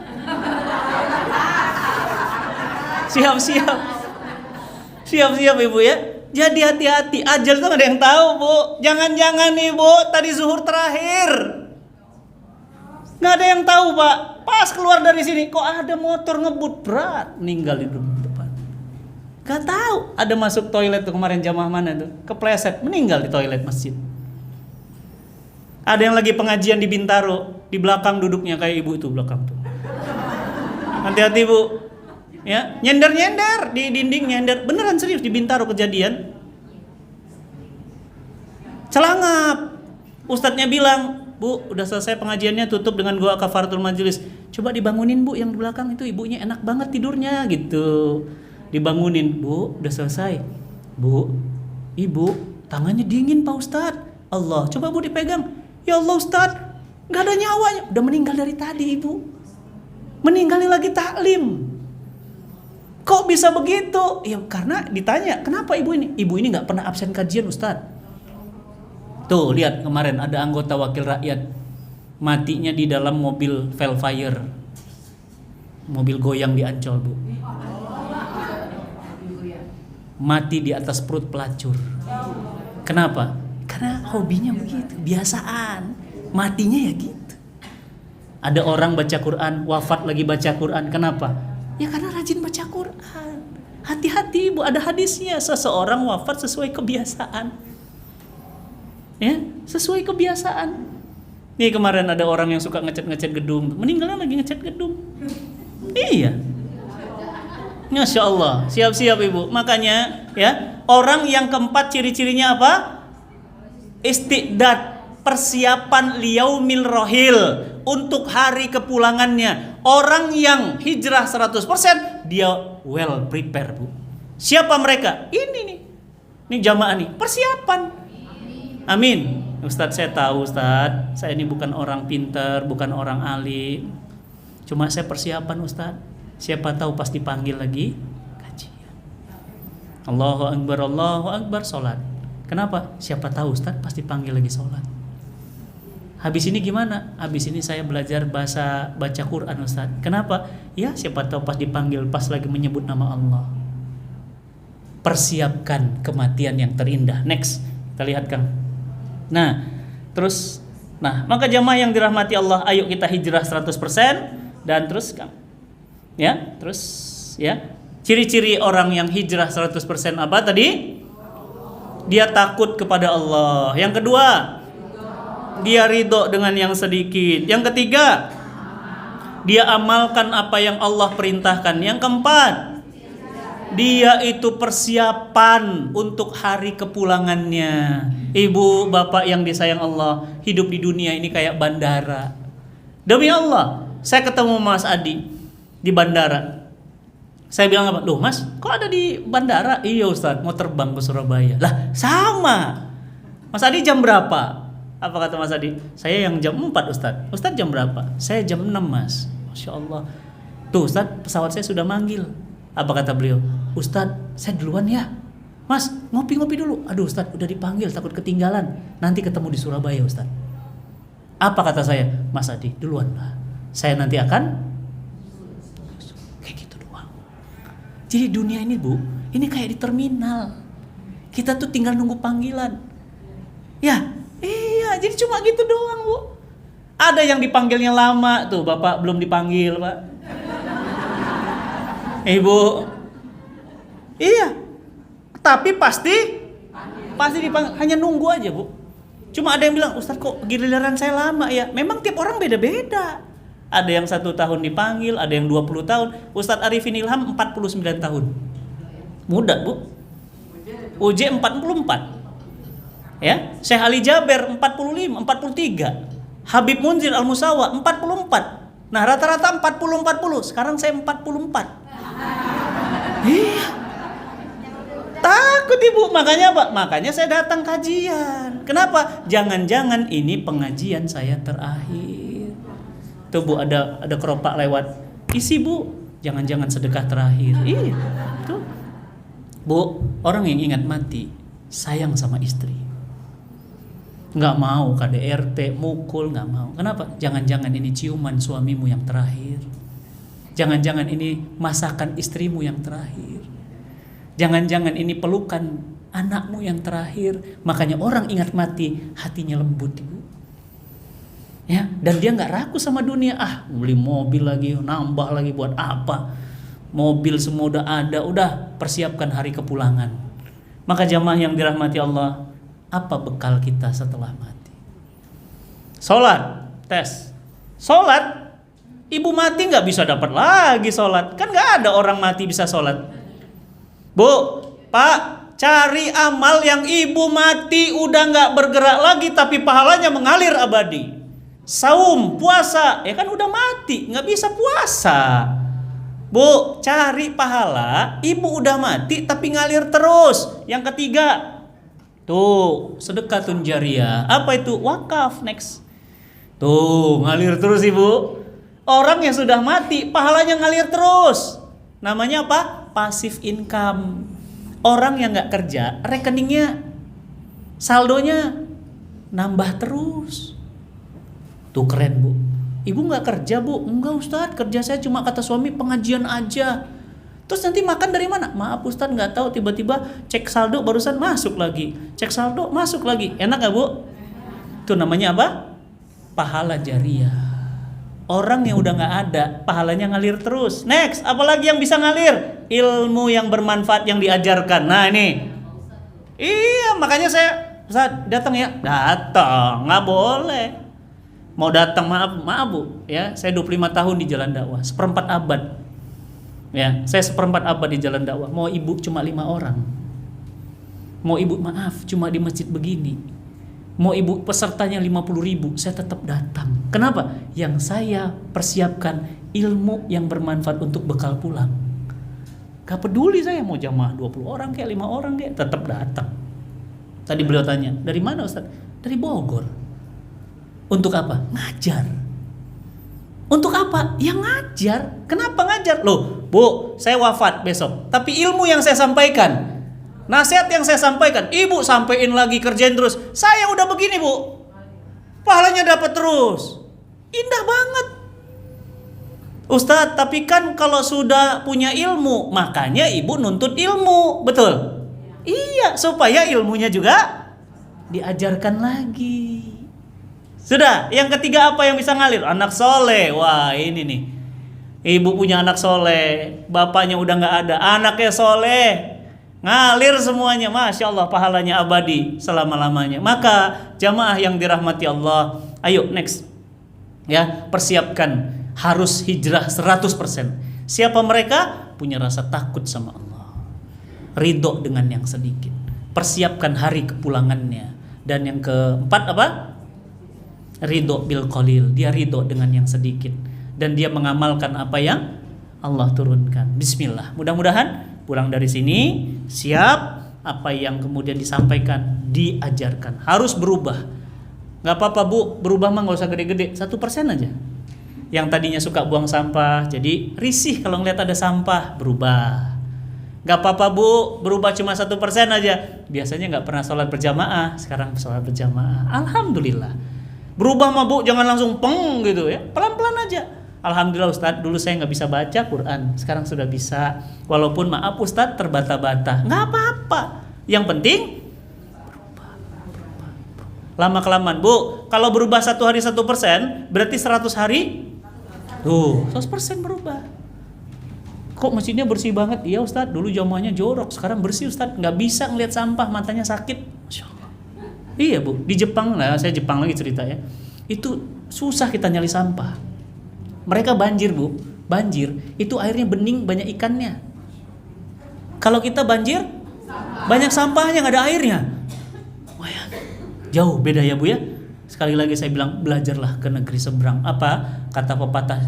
Siap-siap. Siap-siap Ibu ya. Jadi hati-hati, ajal itu gak ada yang tahu Bu. Jangan-jangan nih Bu, tadi zuhur terakhir. Gak ada yang tahu Pak. Pas keluar dari sini, kok ada motor ngebut berat, meninggal di depan. Gak tahu, ada masuk toilet tuh kemarin jamaah mana tuh, kepleset, meninggal di toilet masjid. Ada yang lagi pengajian di Bintaro, di belakang duduknya kayak ibu itu belakang tuh. Hati-hati Bu, ya nyender di dinding, nyender beneran serius di Bintaro kejadian. Celangap, ustadznya bilang Bu, udah selesai pengajiannya, tutup dengan doa kafaratul majelis. Coba dibangunin Bu yang di belakang itu, ibunya enak banget tidurnya gitu. Dibangunin, Bu, udah selesai. Bu, ibu, tangannya dingin Pak Ustadz. Allah, coba Bu dipegang. Ya Allah Ustadz, gak ada nyawanya. Udah meninggal dari tadi ibu. Meninggalin lagi taklim. Kok bisa begitu? Ya karena ditanya, kenapa ibu ini? Ibu ini gak pernah absen kajian Ustadz. Tuh lihat kemarin ada anggota wakil rakyat matinya di dalam mobil Velfire, mobil goyang di Ancol Bu. Mati di atas perut pelacur. Kenapa? Karena hobinya begitu, biasaan. Matinya ya gitu. Ada orang baca Quran, wafat lagi baca Quran. Kenapa? Ya karena rajin baca Quran. Hati-hati Bu, ada hadisnya. Seseorang wafat sesuai kebiasaan. Ya, sesuai kebiasaan. Nih kemarin ada orang yang suka ngecat gedung, meninggalnya lagi ngecat gedung. Iya. Masya Allah, siap-siap ibu. Makanya ya, orang yang keempat ciri-cirinya apa? Istiqdad, persiapan liyaumil rohil, untuk hari kepulangannya. Orang yang hijrah 100%, dia well prepare Bu. Siapa mereka? Ini nih. Ini jamaah nih, persiapan. Amin. Ustadz, saya tahu Ustadz, saya ini bukan orang pintar, bukan orang alim. Cuma saya persiapan Ustadz. Siapa tahu pas dipanggil lagi kajian. Allahu Akbar, sholat. Kenapa? Siapa tahu Ustadz pas dipanggil lagi sholat. Habis ini gimana? Habis ini saya belajar baca Quran Ustadz. Kenapa? Ya siapa tahu pas dipanggil, pas lagi menyebut nama Allah. Persiapkan kematian yang terindah. Next, kita lihat Kang. Nah, maka jamaah yang dirahmati Allah, ayo kita hijrah 100%. Dan terus Kang, ya, terus ya, ciri-ciri orang yang hijrah 100% apa tadi? Dia takut kepada Allah. Yang kedua, dia ridho dengan yang sedikit. Yang ketiga, dia amalkan apa yang Allah perintahkan. Yang keempat, dia itu persiapan untuk hari kepulangannya. Ibu, bapak yang disayang Allah, hidup di dunia ini kayak bandara. Demi Allah, saya ketemu Mas Adi di bandara. Saya bilang apa? Loh Mas, kok ada di bandara? Iya Ustadz, mau terbang ke Surabaya. Lah sama. Mas Adi jam berapa? Apa kata Mas Adi? Saya yang jam 4 Ustadz. Ustadz jam berapa? Saya jam 6 Mas. Masya Allah. Tuh Ustadz, pesawat saya sudah manggil. Apa kata beliau? Ustadz, saya duluan ya. Mas, ngopi-ngopi dulu. Aduh Ustadz, udah dipanggil, takut ketinggalan. Nanti ketemu di Surabaya Ustadz. Apa kata saya? Mas Adi, duluan lah. Saya nanti akan kayak gitu doang. Jadi dunia ini Bu, ini kayak di terminal. Kita tuh tinggal nunggu panggilan. Ya, iya, jadi cuma gitu doang Bu. Ada yang dipanggilnya lama tuh, Bapak belum dipanggil Pak. Ibu, iya, tapi pasti dipanggil, hanya nunggu aja Bu. Cuma ada yang bilang, Ustadz kok giliran saya lama ya. Memang tiap orang beda-beda. Ada yang 1 tahun dipanggil, ada yang 20 tahun. Ustadz Arifin Ilham 49 tahun. Muda Bu. UJ 44. Ya, Syekh Ali Jaber 45, 43. Habib Munzir Al-Musawa 44. Nah, rata-rata 40. Sekarang saya 44. Iya. Takut Ibu, makanya Pak, makanya saya datang kajian. Kenapa? Jangan-jangan ini pengajian saya terakhir. Tuh Bu, ada keropak lewat. Isi Bu, jangan-jangan sedekah terakhir. Iya. Tuh. Bu, orang yang ingat mati sayang sama istri. Nggak mau KDRT, mukul, nggak mau. Kenapa? Jangan-jangan ini ciuman suamimu yang terakhir. Jangan-jangan ini masakan istrimu yang terakhir. Jangan-jangan ini pelukan anakmu yang terakhir. Makanya orang ingat mati, hatinya lembut Ibu. Ya, dan dia nggak ragu sama dunia. Beli mobil lagi, nambah lagi buat apa? Mobil semua udah ada, udah persiapkan hari kepulangan. Maka jamaah yang dirahmati Allah, apa bekal kita setelah mati? Sholat, tes. Sholat, ibu mati nggak bisa dapat lagi sholat. Kan nggak ada orang mati bisa sholat. Bu, Pak, cari amal yang ibu mati udah nggak bergerak lagi tapi pahalanya mengalir abadi. Saum, puasa, ya kan udah mati, nggak bisa puasa. Bu, cari pahala, ibu udah mati tapi ngalir terus. Yang ketiga, tuh, sedekatun jariyah. Apa itu? Wakaf. Next. Tuh, ngalir terus ibu. Orang yang sudah mati, pahalanya ngalir terus. Namanya apa? Passive income. Orang yang nggak kerja, rekeningnya, saldonya nambah terus. Tuh keren bu. Ibu nggak kerja bu? Enggak Ustadz, kerja saya cuma kata suami pengajian aja. Terus nanti makan dari mana? Maaf Ustadz nggak tahu, tiba-tiba cek saldo barusan masuk lagi. Cek saldo masuk lagi. Enak nggak bu? Itu namanya apa? Pahala jariyah. Orang yang udah nggak ada, pahalanya ngalir terus. Next, apalagi yang bisa ngalir? Ilmu yang bermanfaat yang diajarkan. Nah ini. Iya, makanya saya Ustadz datang ya. Datang, nggak boleh. Mau datang maaf bu, ya saya 25 tahun di jalan dakwah, seperempat abad, ya saya seperempat abad di jalan dakwah. Mau ibu cuma 5 orang, mau ibu maaf cuma di masjid begini, mau ibu pesertanya 50.000, saya tetap datang. Kenapa? Yang saya persiapkan ilmu yang bermanfaat untuk bekal pulang. Gak peduli saya mau jamaah 20 orang kayak 5 orang kayak, tetap datang. Tadi beliau tanya, dari mana Ustaz? Dari Bogor. Untuk apa? Ngajar. Untuk apa? Ya ngajar. Kenapa ngajar? Loh, Bu, saya wafat besok. Tapi ilmu yang saya sampaikan, nasihat yang saya sampaikan, ibu sampein lagi, kerjain terus. Saya udah begini, Bu. Pahalanya dapat terus. Indah banget. Ustadz, tapi kan kalau sudah punya ilmu, makanya ibu nuntut ilmu. Betul? Iya, supaya ilmunya juga diajarkan lagi. Sudah, yang ketiga apa yang bisa ngalir? Anak soleh. Wah ini nih, ibu punya anak soleh, bapaknya udah gak ada, anaknya soleh, ngalir semuanya. Masya Allah, pahalanya abadi selama-lamanya. Maka jamaah yang dirahmati Allah, ayo next, ya persiapkan, harus hijrah 100%. Siapa mereka? Punya rasa takut sama Allah, ridho dengan yang sedikit, persiapkan hari kepulangannya. Dan yang keempat apa? Ridho bil qalil, dia ridho dengan yang sedikit dan dia mengamalkan apa yang Allah turunkan. Bismillah, mudah-mudahan pulang dari sini siap apa yang kemudian disampaikan, diajarkan. Harus berubah. Gak apa-apa bu, berubah mah gak usah gede-gede, 1% aja. Yang tadinya suka buang sampah jadi risih kalau ngeliat ada sampah, berubah. Gak apa-apa bu, berubah cuma 1% aja. Biasanya gak pernah sholat berjamaah, sekarang sholat berjamaah. Alhamdulillah. Berubah mah bu, jangan langsung peng gitu ya, pelan-pelan aja. Alhamdulillah Ustadz, dulu saya nggak bisa baca Quran, sekarang sudah bisa. Walaupun maaf Ustadz terbata-bata, nggak apa-apa. Yang penting berubah. Lama kelamaan bu, kalau berubah 1 hari 1%, berarti 100 hari, tuh 100% berubah. Kok masjidnya bersih banget? Iya Ustadz, dulu jamaahnya jorok, sekarang bersih Ustadz. Nggak bisa ngeliat sampah, matanya sakit. Masya Allah. Iya bu, di Jepang, nah saya Jepang lagi cerita ya, itu susah kita nyali sampah. Mereka banjir bu, banjir, itu airnya bening, banyak ikannya. Kalau kita banjir, banyak sampahnya, nggak ada airnya. Wah ya, jauh beda ya bu ya. Sekali lagi saya bilang, belajarlah ke negeri seberang. Apa kata pepatah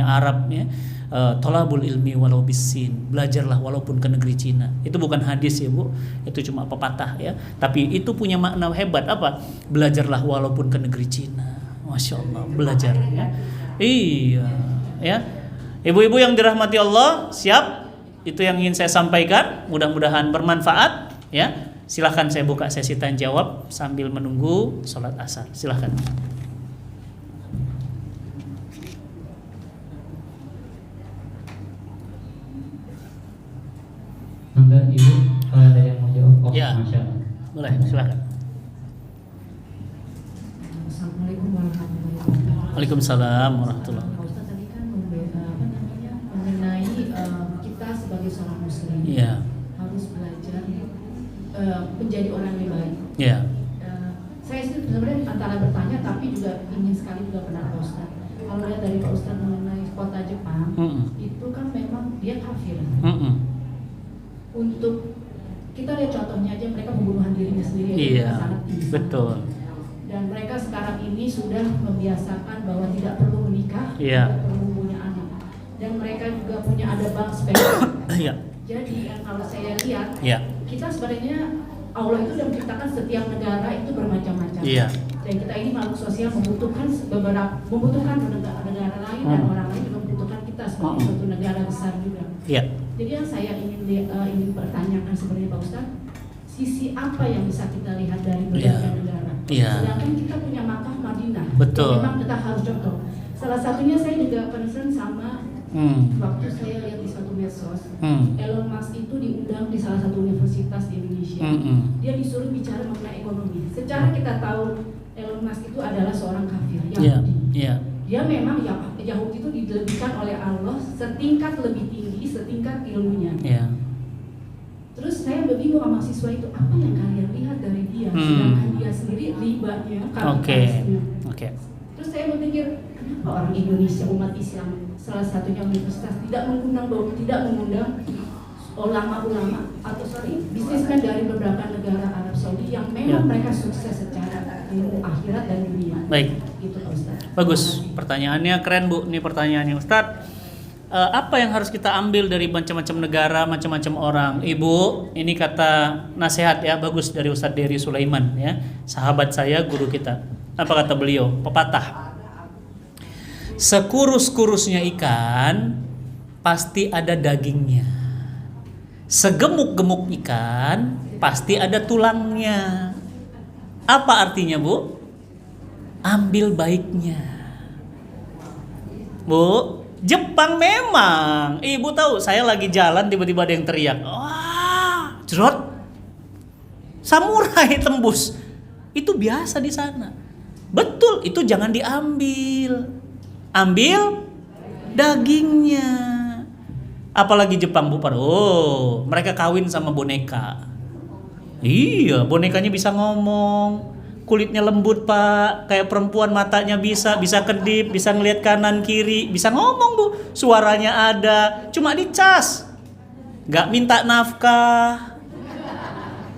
Arab ya, tolabul ilmi walau bisin, belajarlah walaupun ke negeri Cina. Itu bukan hadis ya bu, itu cuma pepatah ya, tapi itu punya makna hebat. Apa? Belajarlah walaupun ke negeri Cina. Masya Allah, belajar ya. Iya ya, ibu-ibu yang dirahmati Allah, siap? Itu yang ingin saya sampaikan, mudah-mudahan bermanfaat ya. Silahkan saya buka sesi tanya jawab sambil menunggu sholat asar. Silahkan. Enggak, Ibu, kalau ada yang mau jawab, ya, Masya Allah. Boleh, silakan. Assalamualaikum warahmatullahi wabarakatuh. Waalaikumsalam warahmatullahi Pak Ustadz tadi kan mengenai kita sebagai seorang muslim harus belajar menjadi orang yang baik. Iya. Saya sih sebenarnya antara bertanya tapi juga ingin sekali juga benar Pak Ustadz. Kalau lihat dari Pak Ustadz mengenai kota Jepang, itu kan memang dia kafir. Untuk kita lihat contohnya aja, mereka pembunuhan dirinya sendiri Iya, sangat tinggi. betul. Dan mereka sekarang ini sudah membiasakan bahwa tidak perlu menikah, tidak perlu punya anak. Dan mereka juga punya ada bank spesial. Jadi kalau saya lihat, kita sebenarnya Allah itu sudah menciptakan setiap negara itu bermacam-macam. Dan kita ini makhluk sosial membutuhkan negara lain dan orang lain juga membutuhkan kita sebagai suatu negara besar juga. Jadi yang saya ingin pertanyakan sebenarnya Pak Ustadz, sisi apa yang bisa kita lihat dari berbagai negara? Sedangkan kita punya Makkah, Madinah. Betul. Memang kita harus contoh. Salah satunya saya juga concern sama waktu saya lihat di satu medsos, Elon Musk itu diundang di salah satu universitas di Indonesia. Dia disuruh bicara mengenai ekonomi. Secara kita tahu Elon Musk itu adalah seorang kafir Yahudi. Dia memang Yahudi itu dilebihkan oleh Allah setingkat lebih tinggi, setingkat ilmunya. Terus saya bingung sama mahasiswa itu, apa yang kalian lihat dari dia? Sedangkan dia sendiri ribanya, kapitalisnya. Terus saya berpikir, kenapa orang Indonesia, umat Islam, salah satunya universitas tidak mengundang ulama-ulama atau bisnismen dari beberapa negara Arab Saudi yang memang mereka sukses secara ilmu akhirat dan dunia. Baik. Gitu Pak Ustaz. Bagus. Pertanyaannya keren Bu. Ini pertanyaannya Ustadz. Apa yang harus kita ambil dari macam-macam negara, macam-macam orang? Ibu, ini kata nasihat ya, bagus dari Ustadz Dery Sulaiman ya, sahabat saya, guru kita. Apa kata beliau? Pepatah. Sekurus-kurusnya ikan pasti ada dagingnya. Segemuk-gemuk ikan pasti ada tulangnya. Apa artinya, Bu? Ambil baiknya. Bu, Jepang memang. Ibu tahu, saya lagi jalan tiba-tiba ada yang teriak. Wah, jerot. Samurai tembus. Itu biasa di sana. Betul, itu jangan diambil. Ambil dagingnya. Apalagi Jepang, Bu. Mereka kawin sama boneka. Iya, bonekanya bisa ngomong. Kulitnya lembut Pak, kayak perempuan, matanya bisa kedip, bisa ngelihat kanan kiri, bisa ngomong Bu, suaranya ada, cuma dicas, nggak minta nafkah,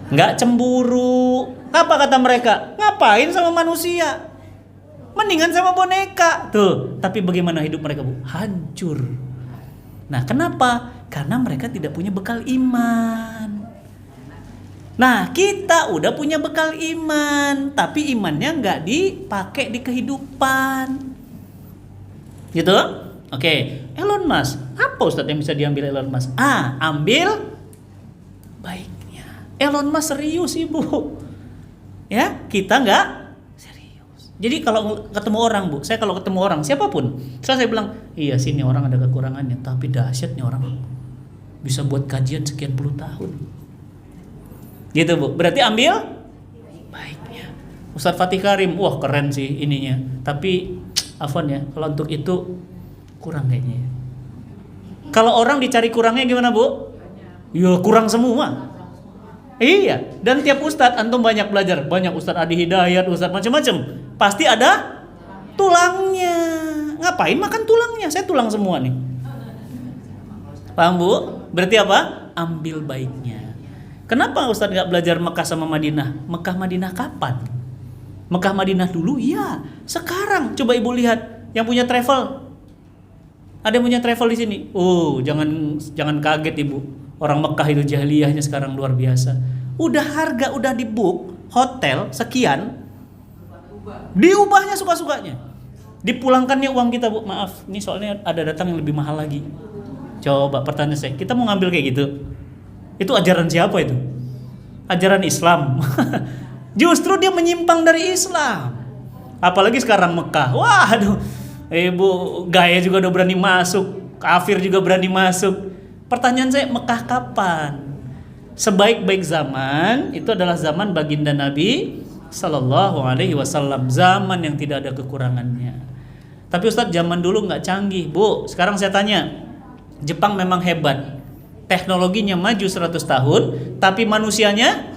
nggak cemburu. Apa kata mereka? Ngapain sama manusia? Mendingan sama boneka. Tuh, tapi bagaimana hidup mereka Bu? Hancur. Nah, kenapa? Karena mereka tidak punya bekal iman. Nah, kita udah punya bekal iman, tapi imannya nggak dipakai di kehidupan, gitu? Oke, Elon Musk, apa Ustadz yang bisa diambil Elon Musk? Ambil baiknya. Elon Musk serius Ibu, ya kita nggak serius. Jadi kalau ketemu orang Bu, saya kalau ketemu orang siapapun, saya bilang, iya sini orang ada kekurangannya, tapi dahsyat nih orang, bisa buat kajian sekian puluh tahun. Gitu Bu, berarti ambil baiknya. Ustadz Fatih Karim, wah keren sih ininya, tapi afwan ya, kalau untuk itu kurang kayaknya. Kalau orang dicari kurangnya gimana Bu? Ya kurang semua. Iya, dan tiap ustadz antum banyak belajar, banyak Ustadz Adi Hidayat, Ustadz macam-macam, pasti ada tulangnya. Ngapain makan tulangnya? Saya tulang semua nih. Paham Bu? Berarti apa? Ambil baiknya. Kenapa Ustadz gak belajar Mekah sama Madinah? Mekah Madinah kapan? Mekah Madinah dulu? Ya. Sekarang coba Ibu lihat yang punya travel. Ada yang punya travel di sini? Oh, jangan kaget Ibu. Orang Mekah itu jahiliyahnya sekarang luar biasa. Udah harga udah di book hotel sekian, diubahnya suka-sukanya. Dipulangkannya uang kita Bu. Maaf, ini soalnya ada datang yang lebih mahal lagi. Coba pertanyaan saya, kita mau ngambil kayak gitu? Itu ajaran siapa itu? Ajaran Islam. Justru dia menyimpang dari Islam. Apalagi sekarang Mekah. Waduh, Ibu gaya juga udah berani masuk, kafir juga berani masuk. Pertanyaan saya, Mekah kapan? Sebaik-baik zaman itu adalah zaman baginda Nabi Sallallahu Alaihi Wasallam, zaman yang tidak ada kekurangannya. Tapi Ustadz zaman dulu nggak canggih Bu. Sekarang saya tanya, Jepang memang hebat. Teknologinya maju 100 tahun, tapi manusianya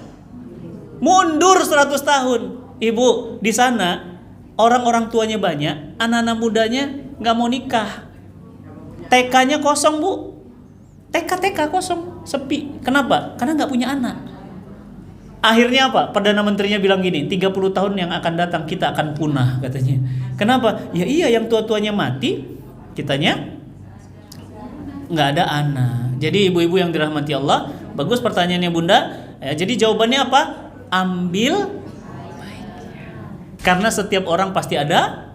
mundur 100 tahun. Ibu, di sana orang-orang tuanya banyak, anak-anak mudanya nggak mau nikah. TK-nya kosong Bu. TK kosong, sepi. Kenapa? Karena nggak punya anak. Akhirnya apa? Perdana Menterinya bilang gini, 30 tahun yang akan datang kita akan punah katanya. Kenapa? Ya iya, yang tua-tuanya mati, kitanya nggak ada anak. Jadi ibu-ibu yang dirahmati Allah, bagus pertanyaannya Bunda. Ya, jadi jawabannya apa? Ambil baiknya. Karena setiap orang pasti ada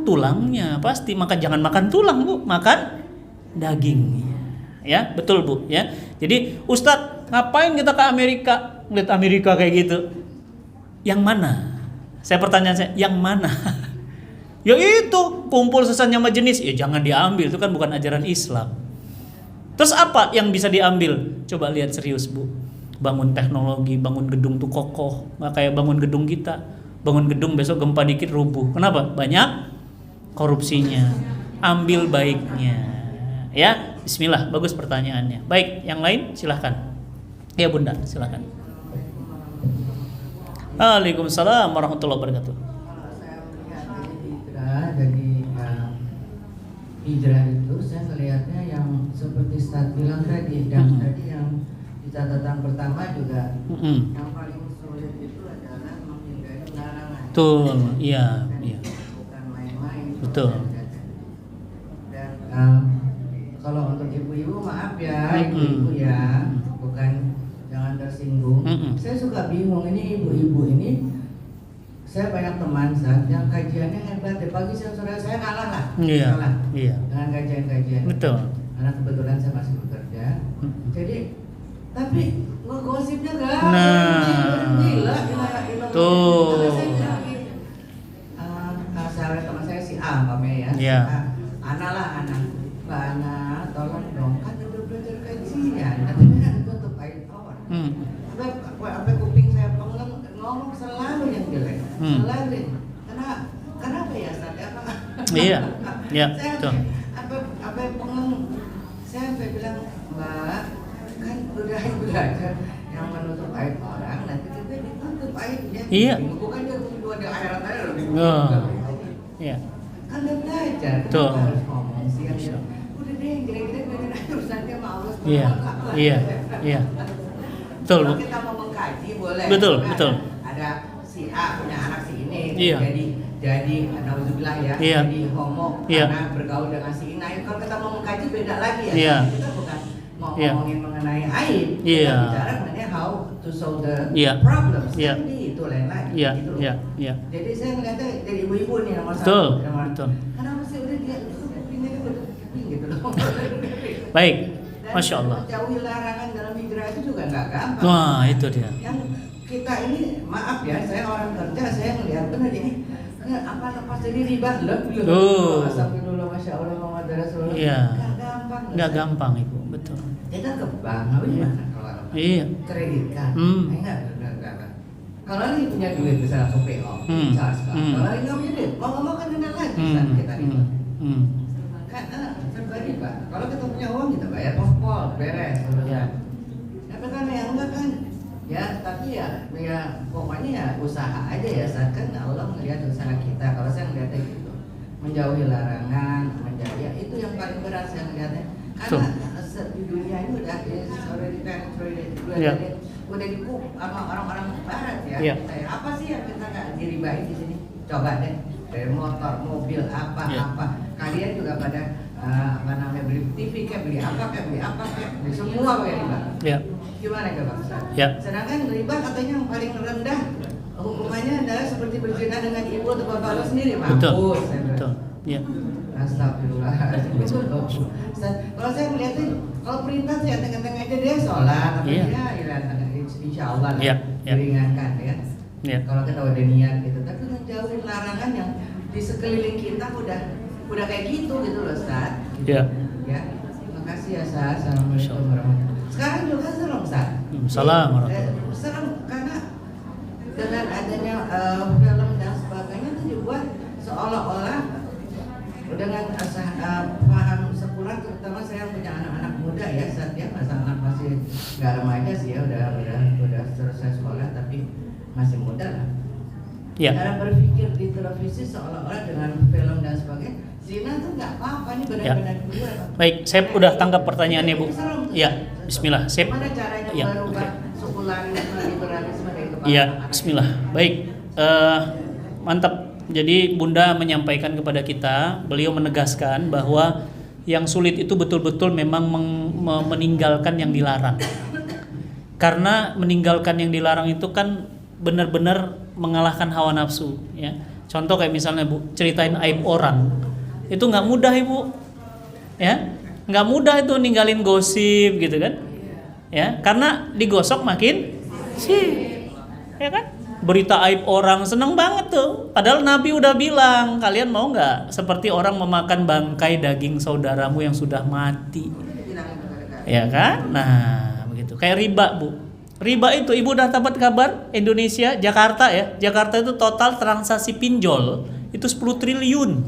tulangnya, pasti. Maka jangan makan tulang, Bu, makan daging. Ya, betul, Bu, ya. Jadi, Ustadz, ngapain kita ke Amerika? Lihat Amerika kayak gitu. Yang mana? Pertanyaan saya, yang mana? Ya itu, kumpul sesama jenis. Ya jangan diambil, itu kan bukan ajaran Islam. Terus apa yang bisa diambil? Coba lihat serius, Bu. Bangun teknologi, bangun gedung tuh kokoh. Nggak kayak bangun gedung kita. Bangun gedung besok gempa dikit rubuh. Kenapa? Banyak korupsinya. Ambil baiknya. Ya, bismillah, bagus pertanyaannya. Baik, yang lain silahkan. Ya Bunda, silahkan. Waalaikumsalam warahmatullahi wabarakatuh. Saya melihat dari hijrah itu, saya melihatnya yang seperti Ustaz bilang tadi, dan tadi yang di catatan pertama juga, yang paling sulit itu adalah menghindari larangan. Betul, iya, iya. Bukan main-main. Betul. Dan kalau untuk ibu-ibu, maaf ya, ibu-ibu ya, bukan, jangan tersinggung. Saya suka bingung, ini ibu-ibu ini, saya banyak teman yang kajiannya hebat, pagi siang sore saya kalah lah. Iya. Kalah. Iya. Dengan kajian-kajian. Betul. Karena kebetulan saya masih bekerja. Jadi, tapi ngegosipnya gak gila. Tuh. Karena saya bilang gini, sahabat teman saya si A, Pak Mei ya. Iya. Ana lah, Ana. Mbak Ana, tolong dong, kan udah belajar kajian. Katanya kan tutup air tawar. Sampai kuping saya pengen ngomong selalu yang jelek. Selalu. Kenapa ya, Ustaz? Iya. Iya, saya betul. apa pengen, saya sampai bilang, Mbak, kan udah belajar yang menutup aib orang, nanti kita ditutup aibnya. Iya. Bukan dia ada akhirat lebih. Iya. Kan udah belajar. Betul. Harus ngomong sih. Udah deh, kira-kira biarin aja urusannya sama Allah. Iya. Iya. Iya. Betul, Bu. Kalau kita mau mengkaji boleh. Betul, betul. Ada si A punya anak si ini, Iya. jadi nauzubillah ya, Iya. jadi homo Iya. karena bergaul dengan si Ina. Kalau kita mau mengkaji beda lagi ya. Iya. Kita bukan mau Iya. ngomongin mengenai aib, Iya. kita bicara mengenai how to solve the Iya. problems. Iya. Jadi itu lain lagi. Iya. Gitu loh. Iya. Iya. Jadi saya melihatnya dari ibu-ibu nih nomor Betul, satu. betul. Kenapa sih udah dia kupingnya udah kuping gitu loh. Baik. Dan Masya Allah. menjauhi larangan dalam hijrah itu juga nggak gampang. Wah, itu dia. Yang kita ini, maaf ya, saya orang kerja, saya melihat benar ini apa lepas dari riba loh. Astagfirullah, masya Allah, Muhammad Rasulullah. Iya. Nggak gampang. Nggak gampang, Ibu. Betul. Kita ke bank, apa gimana kalau Iya. kredit kan? Enggak. Kalau lagi punya duit bisa langsung PO, charge kan. Kalau lagi nggak punya duit, mau kan kena lagi kan kita riba. Kan serba riba. Kalau kita punya uang kita bayar pol, beres. Ya. Tapi kan yang enggak kan, ya tapi ya pokoknya ya usaha aja ya, saat kan Allah melihat usaha kita. Kalau saya melihatnya gitu, menjauhi larangan, ya itu yang paling berat saya melihatnya. Karena di dunia ini udah dikup sama orang-orang barat ya. Iya. Apa sih yang kita nggak diribain di sini? Coba deh, dari motor, mobil, apa. Kalian juga pada beli TV kayak beli apa kayak beli semua pakai riba. Iya. Gimana ke bangsa? Ya. Sedangkan riba katanya yang paling rendah hukumannya adalah seperti berzina dengan ibu atau bapak lo sendiri, mampus. Betul. Iya. Astagfirullahaladzim. Kalau saya melihatnya, kalau perintah saya tengah-tengah aja dia sholat, tapi Iya. ya insya Allah lah, Iya. diringankan ya. Iya. Kalau kita udah niat gitu, tapi menjauhin larangan yang di sekeliling kita udah kayak gitu loh, Ustaz. Iya. Ya, terima kasih ya, Ustaz. Assalamualaikum warahmatullahi wabarakatuh. Sekarang juga serem, Ustaz. Salam warahmatullahi. Serem karena dengan adanya film dan sebagainya itu dibuat seolah-olah dengan paham sekular, terutama saya yang punya anak-anak muda ya, saat ya anak masih nggak remaja sih ya, udah selesai sekolah tapi masih muda lah. Ya. Cara berpikir di televisi seolah-olah dengan film dan sebagainya, zina tuh nggak apa-apa, ini benar-benar kedua. Baik, saya udah tangkap pertanyaannya, Bu. Ya, bismillah. Gimana caranya Ya, berubah oke. sekularisme, liberalisme dari kepala Iya, anak. bismillah. Baik, mantap. Jadi Bunda menyampaikan kepada kita, beliau menegaskan bahwa yang sulit itu betul-betul memang meninggalkan yang dilarang. Karena meninggalkan yang dilarang itu kan benar-benar mengalahkan hawa nafsu, ya. Contoh kayak misalnya Bu, ceritain aib orang, itu nggak mudah Ibu, ya, nggak mudah itu ninggalin gosip gitu kan, ya, karena digosok makin sih, ya kan. Berita aib orang seneng banget tuh. Padahal Nabi udah bilang, kalian mau nggak seperti orang memakan bangkai daging saudaramu yang sudah mati, ya kan? Nah begitu. Kayak riba Bu. Riba itu Ibu udah dapat kabar Indonesia, Jakarta ya. Jakarta itu total transaksi pinjol itu 10 triliun.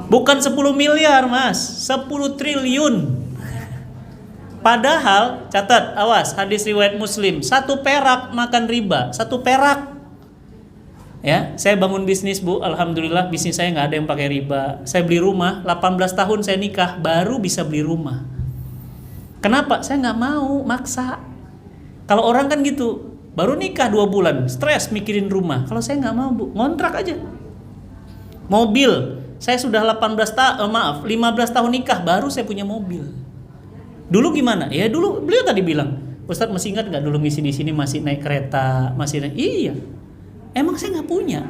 Bukan 10 miliar Mas, 10 triliun. Padahal, catat, awas, hadis riwayat Muslim, 1 perak makan riba, 1 perak. Ya, saya bangun bisnis Bu, alhamdulillah bisnis saya nggak ada yang pakai riba. Saya beli rumah, 18 tahun saya nikah, baru bisa beli rumah. Kenapa? Saya nggak mau maksa. Kalau orang kan gitu, baru nikah 2 bulan, stres mikirin rumah. Kalau saya nggak mau Bu, ngontrak aja. Mobil, saya sudah 15 tahun nikah, baru saya punya mobil. Dulu gimana? Ya dulu beliau tadi bilang, Ustadz masih ingat nggak dulu ngisi di sini masih naik kereta, masih naik. Iya, emang saya nggak punya.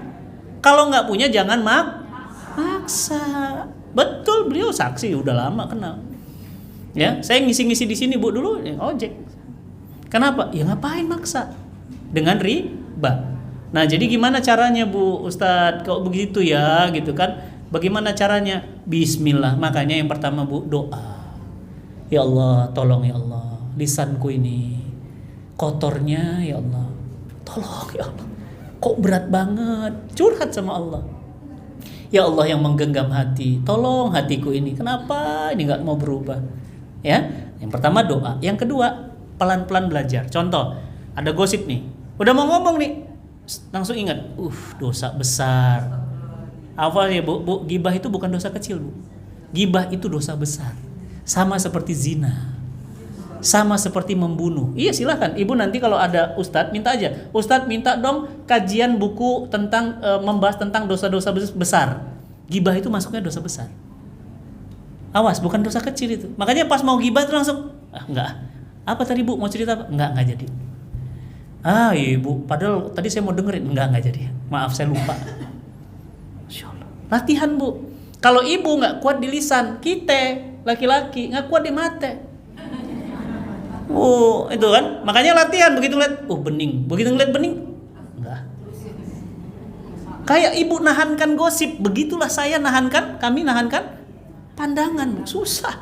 Kalau nggak punya jangan maksa. Betul, beliau saksi, udah lama kenal. Ya, saya ngisi-ngisi di sini Bu dulu ojek. Kenapa? Ya ngapain maksa? Dengan riba. Nah jadi gimana caranya Bu Ustadz? Kok begitu ya gitu kan? Bagaimana caranya? Bismillah. Makanya yang pertama Bu, doa. Ya Allah, tolong ya Allah, lisanku ini kotornya ya Allah, tolong ya Allah, kok berat banget, curhat sama Allah. Ya Allah yang menggenggam hati, tolong hatiku ini, kenapa ini nggak mau berubah? Ya, yang pertama doa, yang kedua pelan-pelan belajar. Contoh, ada gosip nih, udah mau ngomong nih, langsung ingat, dosa besar. Apa ya Bu, gibah itu bukan dosa kecil Bu, gibah itu dosa besar. Sama seperti zina, sama seperti membunuh. Iya silahkan, Ibu nanti kalau ada Ustadz minta aja, Ustadz minta dong kajian buku tentang membahas tentang dosa-dosa besar. Gibah itu masuknya dosa besar. Awas, bukan dosa kecil itu. Makanya pas mau gibah itu langsung, enggak. Apa tadi Bu mau cerita apa? Enggak jadi. Ibu, padahal tadi saya mau dengerin, enggak jadi. Maaf saya lupa. Masya Allah. Latihan Bu. Kalau ibu nggak kuat di lisan, kita laki-laki nggak kuat di mata. Itu kan, makanya latihan begitu lihat, bening, begitu ngeliat bening, enggak. Kayak ibu nahankan gosip, begitulah saya nahankan, kami nahankan pandangan, susah.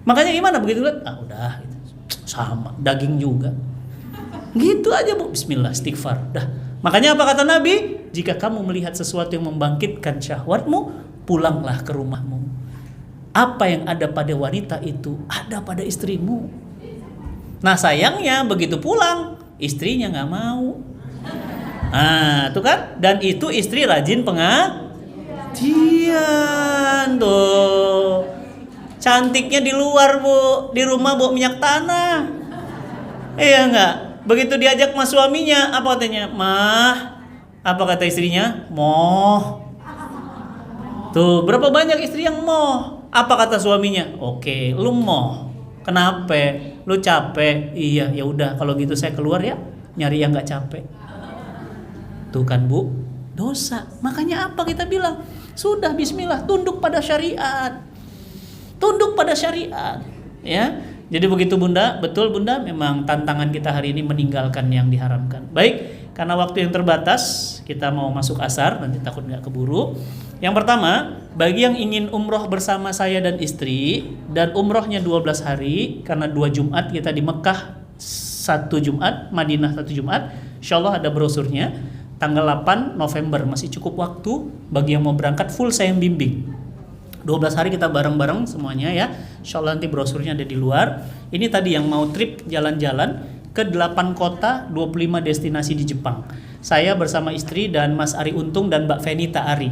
Makanya gimana begitu lihat, udah, gitu. Sama, daging juga. Gitu aja Bu, bismillah, istighfar, dah. Makanya apa kata Nabi? Jika kamu melihat sesuatu yang membangkitkan syahwatmu, pulanglah ke rumahmu. Apa yang ada pada wanita itu ada pada istrimu. Nah sayangnya begitu pulang istrinya nggak mau. Tuh kan. Dan itu istri rajin pengajian tuh. Cantiknya di luar Bu, di rumah bawa minyak tanah. Iya nggak? Begitu diajak sama suaminya, apa katanya? Mah, apa kata istrinya? Moh. Tuh, berapa banyak istri yang moh? Apa kata suaminya? Oke, lu moh. Kenapa? Lu capek? Iya, ya udah kalau gitu saya keluar ya, nyari yang nggak capek. Tuh kan Bu, dosa. Makanya apa kita bilang? Sudah bismillah, tunduk pada syariat. Tunduk pada syariat, ya. Jadi begitu Bunda, betul Bunda, memang tantangan kita hari ini meninggalkan yang diharamkan. Baik, karena waktu yang terbatas, kita mau masuk asar, nanti takut nggak keburu. Yang pertama, bagi yang ingin umroh bersama saya dan istri, dan umrohnya 12 hari, karena 2 Jumat kita di Mekah 1 Jumat, Madinah 1 Jumat, insya Allah ada brosurnya, tanggal 8 November, masih cukup waktu, bagi yang mau berangkat full saya yang bimbing. 12 hari kita bareng-bareng semuanya ya. Insyaallah nanti brosurnya ada di luar. Ini tadi yang mau trip jalan-jalan ke 8 kota, 25 destinasi di Jepang. Saya bersama istri dan Mas Ari Untung dan Mbak Fenita Ari.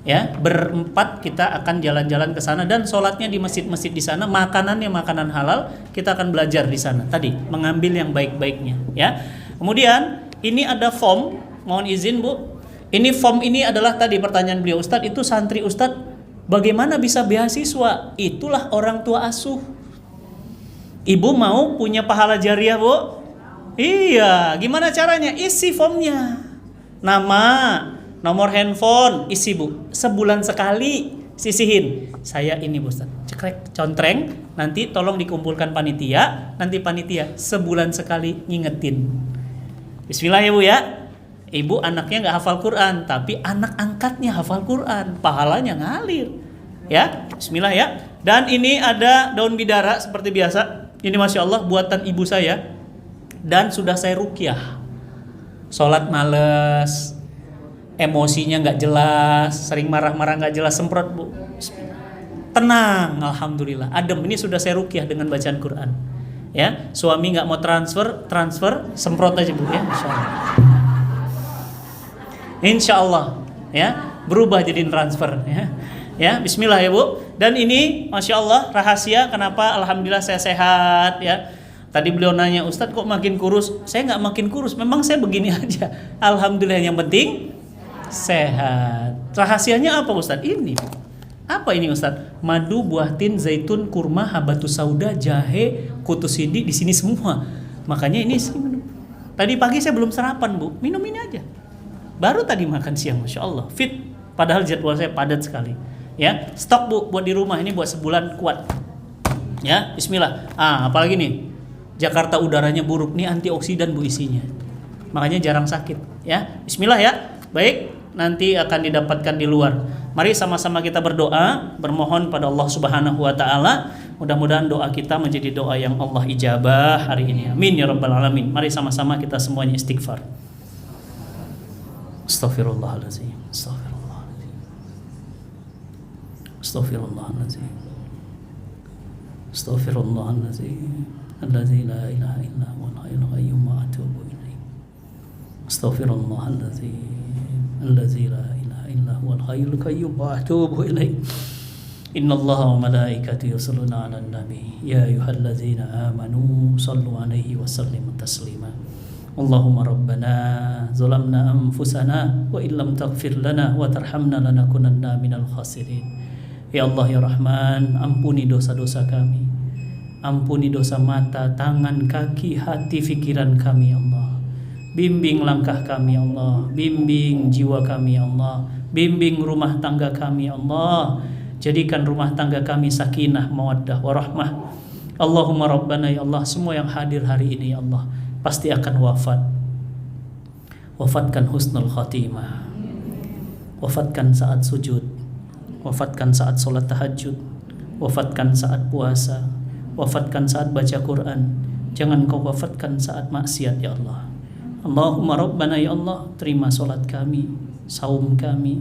Ya, berempat kita akan jalan-jalan ke sana dan sholatnya di masjid-masjid di sana, makanannya makanan halal, kita akan belajar di sana. Tadi mengambil yang baik-baiknya, ya. Kemudian ini ada form, mohon izin Bu. Ini form ini adalah tadi pertanyaan beliau, Ustadz itu santri Ustadz, bagaimana bisa beasiswa? Itulah orang tua asuh. Ibu mau punya pahala jariah Bu? Iya, gimana caranya? Isi formnya, nama, nomor handphone, isi Bu. Sebulan sekali sisihin. Saya ini Bu Ustaz. Cekrek, contreng, nanti tolong dikumpulkan panitia, nanti panitia sebulan sekali ngingetin. Bismillah ya Bu ya. Ibu anaknya nggak hafal Quran, tapi anak angkatnya hafal Quran, pahalanya ngalir. Ya, Bismillah ya. Dan ini ada daun bidara seperti biasa. Ini Masya Allah buatan ibu saya. Dan sudah saya ruqyah. Sholat males, emosinya nggak jelas, sering marah-marah nggak jelas, semprot Bu. Tenang, alhamdulillah. Adem, ini sudah saya ruqyah dengan bacaan Quran. Ya, suami nggak mau transfer, semprot aja Bu ya, Insya Allah. Insya Allah, ya, berubah jadi transfer. Ya, Bismillah ya Bu. Dan ini, Masya Allah, rahasia kenapa alhamdulillah saya sehat ya. Tadi beliau nanya, Ustadz kok makin kurus? Saya nggak makin kurus, memang saya begini aja. Alhamdulillah, yang penting sehat. Rahasianya apa Ustadz? Ini. Apa ini Ustadz? Madu, buah tin, zaitun, kurma, habatus sauda, jahe, kutusidi, di sini semua. Makanya ini saya minum. Tadi pagi saya belum sarapan Bu, minum ini aja. Baru tadi makan siang, Masya Allah, fit. Padahal jadwal saya padat sekali. Ya, stok Bu, buat di rumah ini buat sebulan kuat. Ya, Bismillah. Apalagi nih, Jakarta udaranya buruk, nih antioksidan Bu isinya. Makanya jarang sakit. Ya, Bismillah ya. Baik, nanti akan didapatkan di luar. Mari sama-sama kita berdoa, bermohon pada Allah Subhanahu Wa Taala. Mudah-mudahan doa kita menjadi doa yang Allah ijabah hari ini. Amin ya Rabbal Alamin. Mari sama-sama kita semuanya istighfar. Astaghfirullahaladzim. Astaghfirullahaladzim. Astaghfirullahaladzim. Astaghfirullahaladzim. Alladzi la ilaha illa huwal hayyul qayyum wa atubu ilaih. Astaghfirullahaladzim. Alladzi la ilaha illa huwal hayyul qayyum wa atubu ilaih. Innallaha wa malaikatahu yusholluna 'alan nabi. Ya ayyuhalladzina amanu shallu 'alaihi wa sallimu taslima. Allahumma rabbana zalamna anfusana wa illam taghfir lana wa tarhamna lanakunanna minal khasirin. Ya Allah ya Rahman, ampuni dosa-dosa kami. Ampuni dosa mata, tangan, kaki, hati, fikiran kami ya Allah. Bimbing langkah kami ya Allah. Bimbing jiwa kami ya Allah. Bimbing rumah tangga kami ya Allah. Jadikan rumah tangga kami sakinah, mawaddah, warahmah. Allahumma rabbana ya Allah, semua yang hadir hari ini ya Allah pasti akan wafat. Wafatkan husnul khatimah. Wafatkan saat sujud. Wafatkan saat sholat tahajud. Wafatkan saat puasa. Wafatkan saat baca Quran. Jangan kau wafatkan saat maksiat ya Allah. Allahumma rabbana ya Allah, terima sholat kami, saum kami,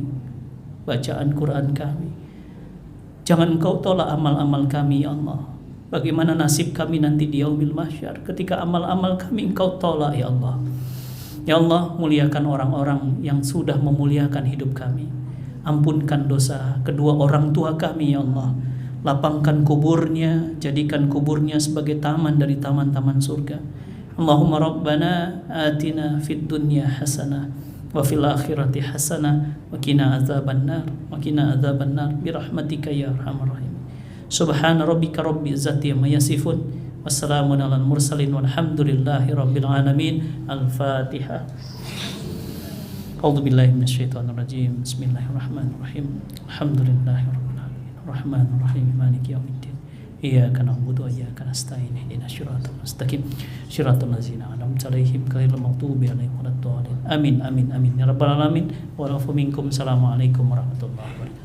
bacaan Quran kami. Jangan kau tolak amal-amal kami ya Allah. Bagaimana nasib kami nanti di yaumil mahsyar ketika amal-amal kami engkau tolak ya Allah. Ya Allah, muliakan orang-orang yang sudah memuliakan hidup kami. Ampunkan dosa kedua orang tua kami ya Allah. Lapangkan kuburnya, jadikan kuburnya sebagai taman dari taman-taman surga. Allahumma rabbana atina fid dunya hasanah wa fil akhirati hasanah wa qina adzabannar birahmatika ya arhamar rahim. Subhana rabbika rabbil izzati amma yasifun wassalamun alal mursalin walhamdulillahi rabbil alamin. Al-Fatihah. A'udzu billahi minasyaitonir rajim. Bismillahirrahmanirrahim. Alhamdulillahi rabbil alamin. Arrahmanir rahim. Maliki yaumiddin. Iyyaka na'budu wa iyyaka nasta'in. Ihdinas siratal mustaqim. Siratal ladzina an'amta 'alaihim ghairil maghdubi 'alaihim waladdallin. Amin amin amin ya rabbal alamin. Wa afu minkum. Assalamualaikum warahmatullahi wabarakatuh.